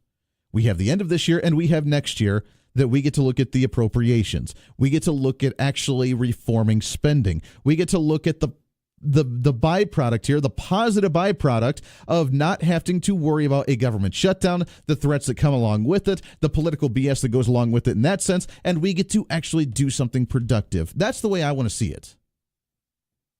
We have the end of this year and we have next year that we get to look at the appropriations. We get to look at actually reforming spending. We get to look at the byproduct here, the positive byproduct of not having to worry about a government shutdown, the threats that come along with it, the political BS that goes along with it in that sense, and we get to actually do something productive. That's the way I want to see it.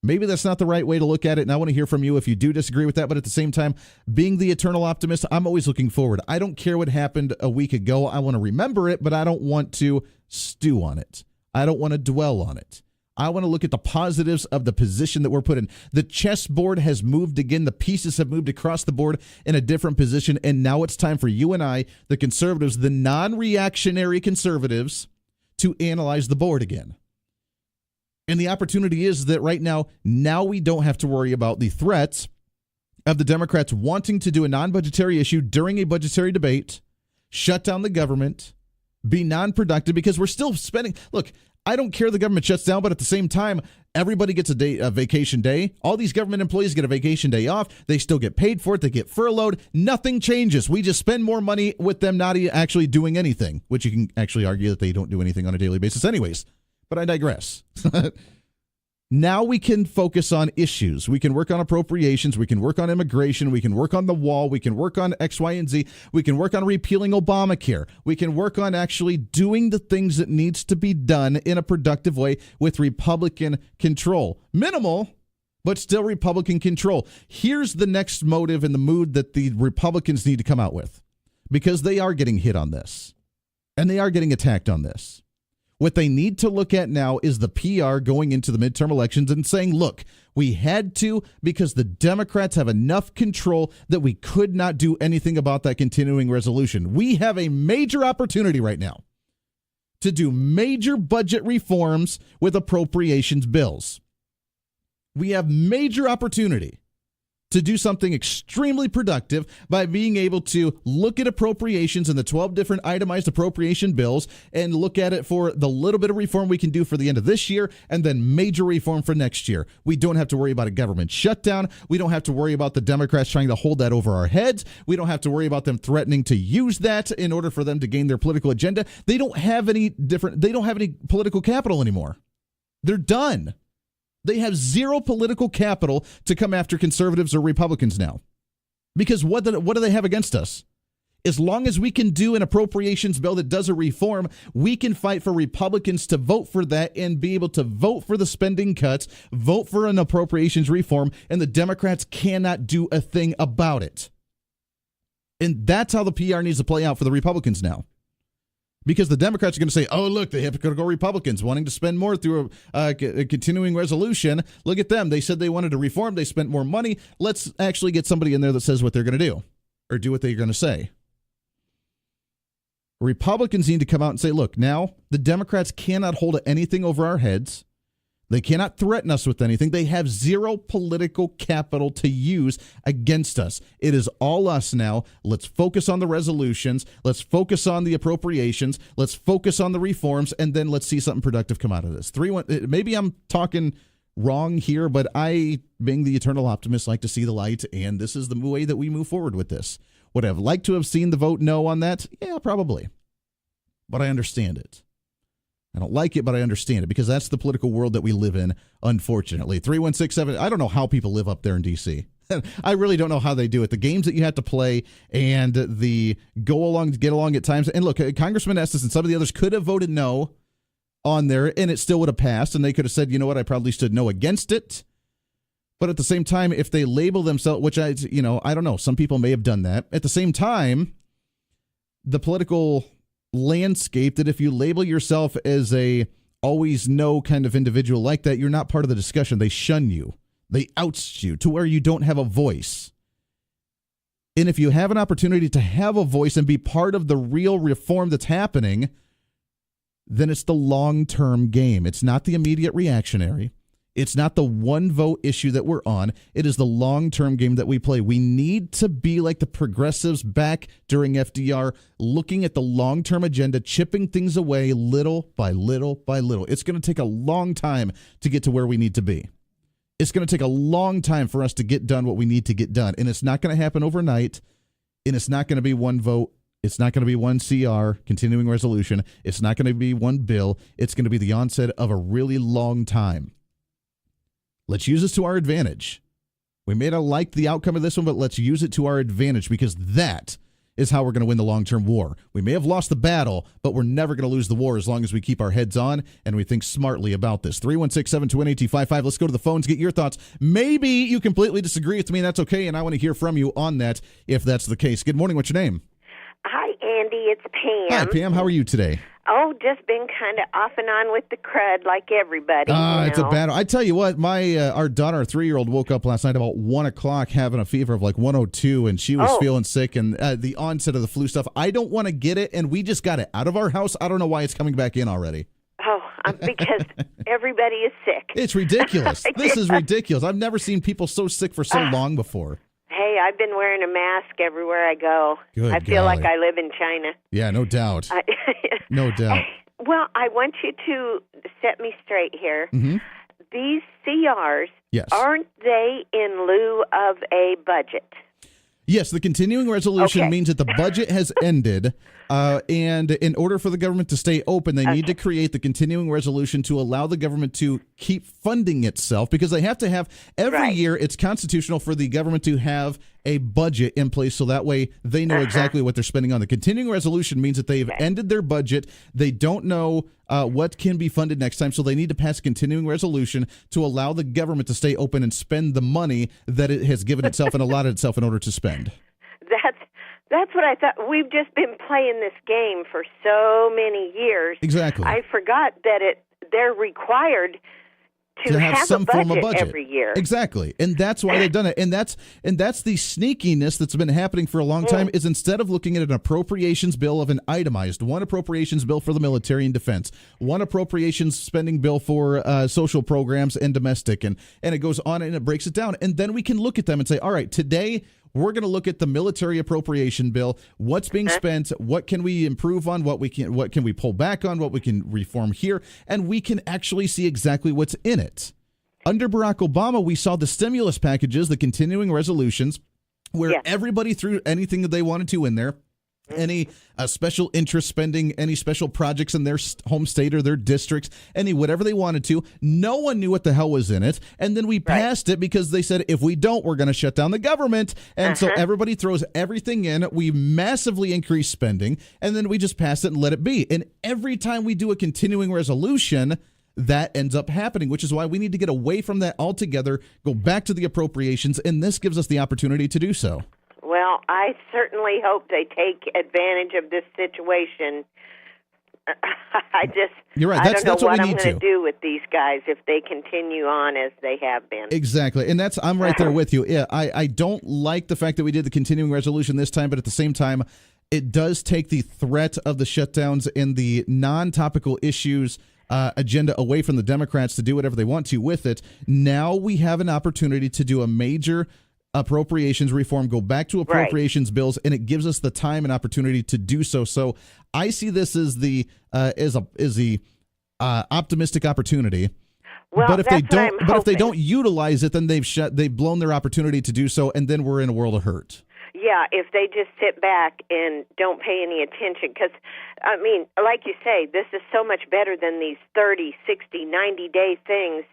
Maybe that's not the right way to look at it, and I want to hear from you if you do disagree with that, but at the same time, being the eternal optimist, I'm always looking forward. I don't care what happened a week ago. I want to remember it, but I don't want to stew on it. I don't want to dwell on it. I want to look at the positives of the position that we're put in. The chessboard has moved again. The pieces have moved across the board in a different position, and now it's time for you and I, the conservatives, the non-reactionary conservatives, to analyze the board again. And the opportunity is that right now we don't have to worry about the threats of the Democrats wanting to do a non-budgetary issue during a budgetary debate, shut down the government, be non-productive, because we're still spending. Look, I don't care the government shuts down, but at the same time, everybody gets a vacation day. All these government employees get a vacation day off. They still get paid for it. They get furloughed. Nothing changes. We just spend more money with them not actually doing anything, which you can actually argue that they don't do anything on a daily basis anyways. But I digress. Now we can focus on issues. We can work on appropriations. We can work on immigration. We can work on the wall. We can work on X, Y, and Z. We can work on repealing Obamacare. We can work on actually doing the things that needs to be done in a productive way with Republican control. Minimal, but still Republican control. Here's the next motive and the mood that the Republicans need to come out with, because they are getting hit on this, and they are getting attacked on this. What they need to look at now is the PR going into the midterm elections and saying, look, we had to because the Democrats have enough control that we could not do anything about that continuing resolution. We have a major opportunity right now to do major budget reforms with appropriations bills. We have major opportunity to do something extremely productive by being able to look at appropriations and the 12 different itemized appropriation bills and look at it for the little bit of reform we can do for the end of this year and then major reform for next year. We don't have to worry about a government shutdown. We don't have to worry about the Democrats trying to hold that over our heads. We don't have to worry about them threatening to use that in order for them to gain their political agenda. They don't have any political capital anymore. They're done. They have zero political capital to come after conservatives or Republicans now. Because what do they have against us? As long as we can do an appropriations bill that does a reform, we can fight for Republicans to vote for that and be able to vote for the spending cuts, vote for an appropriations reform, and the Democrats cannot do a thing about it. And that's how the PR needs to play out for the Republicans now. Because the Democrats are going to say, oh, look, the hypocritical Republicans wanting to spend more through a continuing resolution. Look at them. They said they wanted to reform. They spent more money. Let's actually get somebody in there that says what they're going to do or do what they're going to say. Republicans need to come out and say, look, now the Democrats cannot hold anything over our heads. They cannot threaten us with anything. They have zero political capital to use against us. It is all us now. Let's focus on the resolutions. Let's focus on the appropriations. Let's focus on the reforms, and then let's see something productive come out of this. Maybe I'm talking wrong here, but I, being the eternal optimist, like to see the light, and this is the way that we move forward with this. Would I have liked to have seen the vote no on that? Yeah, probably. But I understand it. I don't like it, but I understand it because that's the political world that we live in, unfortunately. 3167, I don't know how people live up there in D.C. I really don't know how they do it. The games that you have to play and the get along at times. And look, Congressman Estes and some of the others could have voted no on there, and it still would have passed, and they could have said, you know what, I probably stood no against it. But at the same time, if they label themselves, which I don't know, some people may have done that. At the same time, the political landscape that if you label yourself as a always no kind of individual like that, you're not part of the discussion. They shun you. They oust you to where you don't have a voice. And if you have an opportunity to have a voice and be part of the real reform that's happening, then it's the long-term game. It's not the immediate reactionary. It's not the one vote issue that we're on. It is the long-term game that we play. We need to be like the progressives back during FDR, looking at the long-term agenda, chipping things away little by little by little. It's going to take a long time to get to where we need to be. It's going to take a long time for us to get done what we need to get done. And it's not going to happen overnight. And it's not going to be one vote. It's not going to be one CR, continuing resolution. It's not going to be one bill. It's going to be the onset of a really long time. Let's use this to our advantage. We may not like the outcome of this one, but let's use it to our advantage because that is how we're going to win the long-term war. We may have lost the battle, but we're never going to lose the war as long as we keep our heads on and we think smartly about this. 316-721-8255. Let's go to the phones, get your thoughts. Maybe you completely disagree with me. That's okay, and I want to hear from you on that if that's the case. Good morning. What's your name? Hi, Andy. It's Pam. Hi, Pam. How are you today? Oh, just been kind of off and on with the crud like everybody. It's a battle. I tell you what, our daughter, our 3-year-old, woke up last night about 1 o'clock having a fever of like 102, and she was feeling sick, and the onset of the flu stuff. I don't want to get it, and we just got it out of our house. I don't know why it's coming back in already. Oh, because everybody is sick. It's ridiculous. This is ridiculous. I've never seen people so sick for so long before. Hey, I've been wearing a mask everywhere I go. Good I feel like golly. I live in China. Yeah, no doubt. No doubt. Well, I want you to set me straight here. Mm-hmm. These CRs, Yes. aren't they in lieu of a budget? Yes, the continuing resolution means that the budget has ended, and in order for the government to stay open, they need to create the continuing resolution to allow the government to keep funding itself, because they have to have, every year, it's constitutional for the government to have a budget in place, so that way they know exactly what they're spending on. The continuing resolution means that they've ended their budget. They don't know what can be funded next time, so they need to pass a continuing resolution to allow the government to stay open and spend the money that it has given itself and allotted itself in order to spend. That's what I thought. We've just been playing this game for so many years. Exactly. I forgot that they're required to have some form of budget every year. Exactly. And that's why they've done it. And that's the sneakiness that's been happening for a long time, is instead of looking at an appropriations bill of an itemized, one appropriations bill for the military and defense, one appropriations spending bill for social programs and domestic, and it goes on and it breaks it down. And then we can look at them and say, all right, today we're going to look at the military appropriation bill. What's being spent? What can we improve on? What can we pull back on? What we can reform here? And we can actually see exactly what's in it. Under Barack Obama, we saw the stimulus packages, the continuing resolutions, where everybody threw anything that they wanted to in there. Any special interest spending, any special projects in their home state or their districts, any whatever they wanted to. No one knew what the hell was in it. And then we passed it because they said, if we don't, we're going to shut down the government. And so everybody throws everything in. We massively increase spending, and then we just pass it and let it be. And every time we do a continuing resolution, that ends up happening, which is why we need to get away from that altogether, go back to the appropriations, and this gives us the opportunity to do so. Well, I certainly hope they take advantage of this situation. You're right. I don't know what I'm to going do with these guys if they continue on as they have been. Exactly. And I'm right there with you. Yeah, I don't like the fact that we did the continuing resolution this time, but at the same time, it does take the threat of the shutdowns and the non-topical issues agenda away from the Democrats to do whatever they want to with it. Now we have an opportunity to do a major appropriations reform, go back to appropriations bills, and it gives us the time and opportunity to do so. So I see this as the optimistic opportunity. Well, but if they don't utilize it, then they've blown their opportunity to do so, and then we're in a world of hurt. Yeah, if they just sit back and don't pay any attention. Because, I mean, like you say, this is so much better than these 30, 60, 90-day things.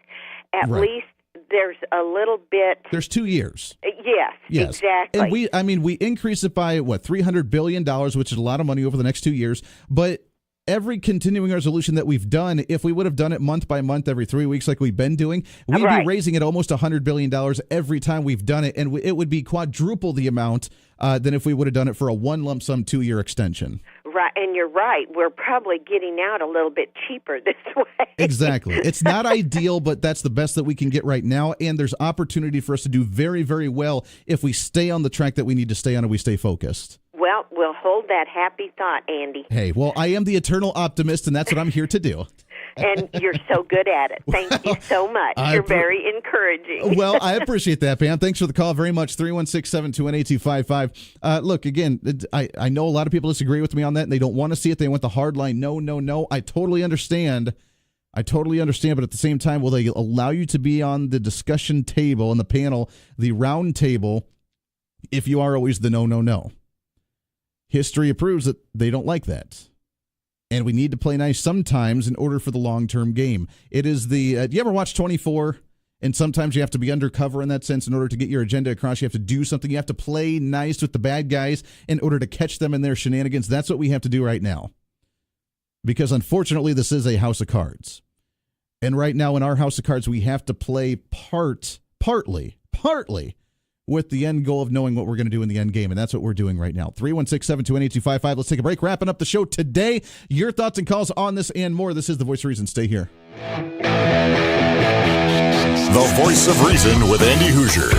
At least there's a little bit. There's 2 years. Yes, exactly. And we increase it by, $300 billion, which is a lot of money over the next 2 years. But every continuing resolution that we've done, if we would have done it month by month, every 3 weeks like we've been doing, we'd be raising it almost $100 billion every time we've done it. And it would be quadruple the amount than if we would have done it for a one lump sum 2-year extension. Right, and you're right. We're probably getting out a little bit cheaper this way. Exactly. It's not ideal, but that's the best that we can get right now. And there's opportunity for us to do very, very well if we stay on the track that we need to stay on and we stay focused. Well, we'll hold that happy thought, Andy. Hey, well, I am the eternal optimist, and that's what I'm here to do. And you're so good at it. Thank you so much. You're very encouraging. Well, I appreciate that, Pam. Thanks for the call very much. 316-721-8255. Look, again, I know a lot of people disagree with me on that, and they don't want to see it. They want the hard line. No. I totally understand. But at the same time, will they allow you to be on the discussion table and the panel, the round table, if you are always the no? History proves that they don't like that. And we need to play nice sometimes in order for the long-term game. It is do you ever watch 24? And sometimes you have to be undercover in that sense in order to get your agenda across. You have to do something. You have to play nice with the bad guys in order to catch them in their shenanigans. That's what we have to do right now. Because unfortunately, this is a house of cards. And right now in our house of cards, we have to play partly with the end goal of knowing what we're going to do in the end game, and that's what we're doing right now. 316-721-8255. Let's take a break. Wrapping up the show today. Your thoughts and calls on this and more. This is The Voice of Reason. Stay here. The Voice of Reason with Andy Hoosier.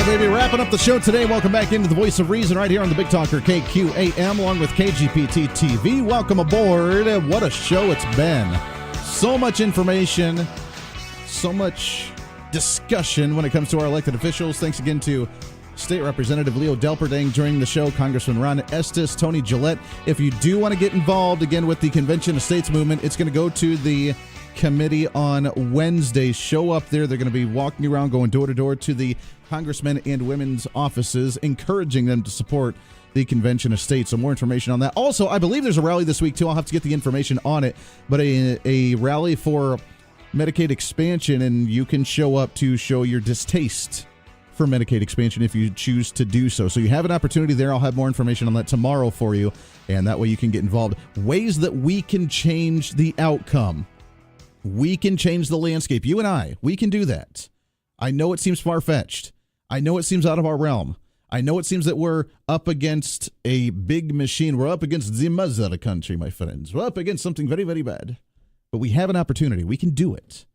Baby, wrapping up the show today. Welcome back into the Voice of Reason right here on the Big Talker KQAM along with KGPT TV. Welcome aboard. What a show it's been. So much information, so much discussion when it comes to our elected officials. Thanks again to State Representative Leo Delperdang joining the show, Congressman Ron Estes, Tony Gillette. If you do want to get involved again with the Convention of States movement, it's going to go to the committee on Wednesday. Show up there. They're going to be walking around, going door to door to the congressmen and women's offices, encouraging them to support the Convention of States. So more information on that. Also, I believe there's a rally this week, too. I'll have to get the information on it. But a rally for Medicaid expansion, and you can show up to show your distaste for Medicaid expansion if you choose to do so. So you have an opportunity there. I'll have more information on that tomorrow for you, and that way you can get involved. Ways that we can change the outcome. We can change the landscape. You and I, we can do that. I know it seems far-fetched. I know it seems out of our realm. I know it seems that we're up against a big machine. We're up against the mother country, my friends. We're up against something very, very bad. But we have an opportunity. We can do it.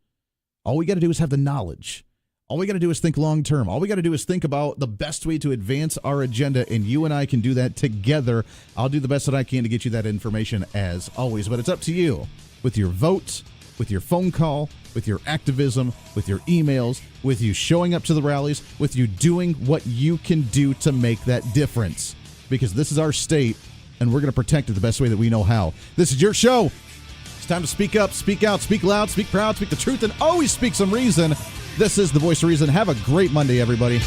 All we got to do is have the knowledge. All we got to do is think long-term. All we got to do is think about the best way to advance our agenda, and you and I can do that together. I'll do the best that I can to get you that information as always. But it's up to you with your vote, with your phone call, with your activism, with your emails, with you showing up to the rallies, with you doing what you can do to make that difference. Because this is our state, and we're going to protect it the best way that we know how. This is your show. It's time to speak up, speak out, speak loud, speak proud, speak the truth, and always speak some reason. This is The Voice of Reason. Have a great Monday, everybody.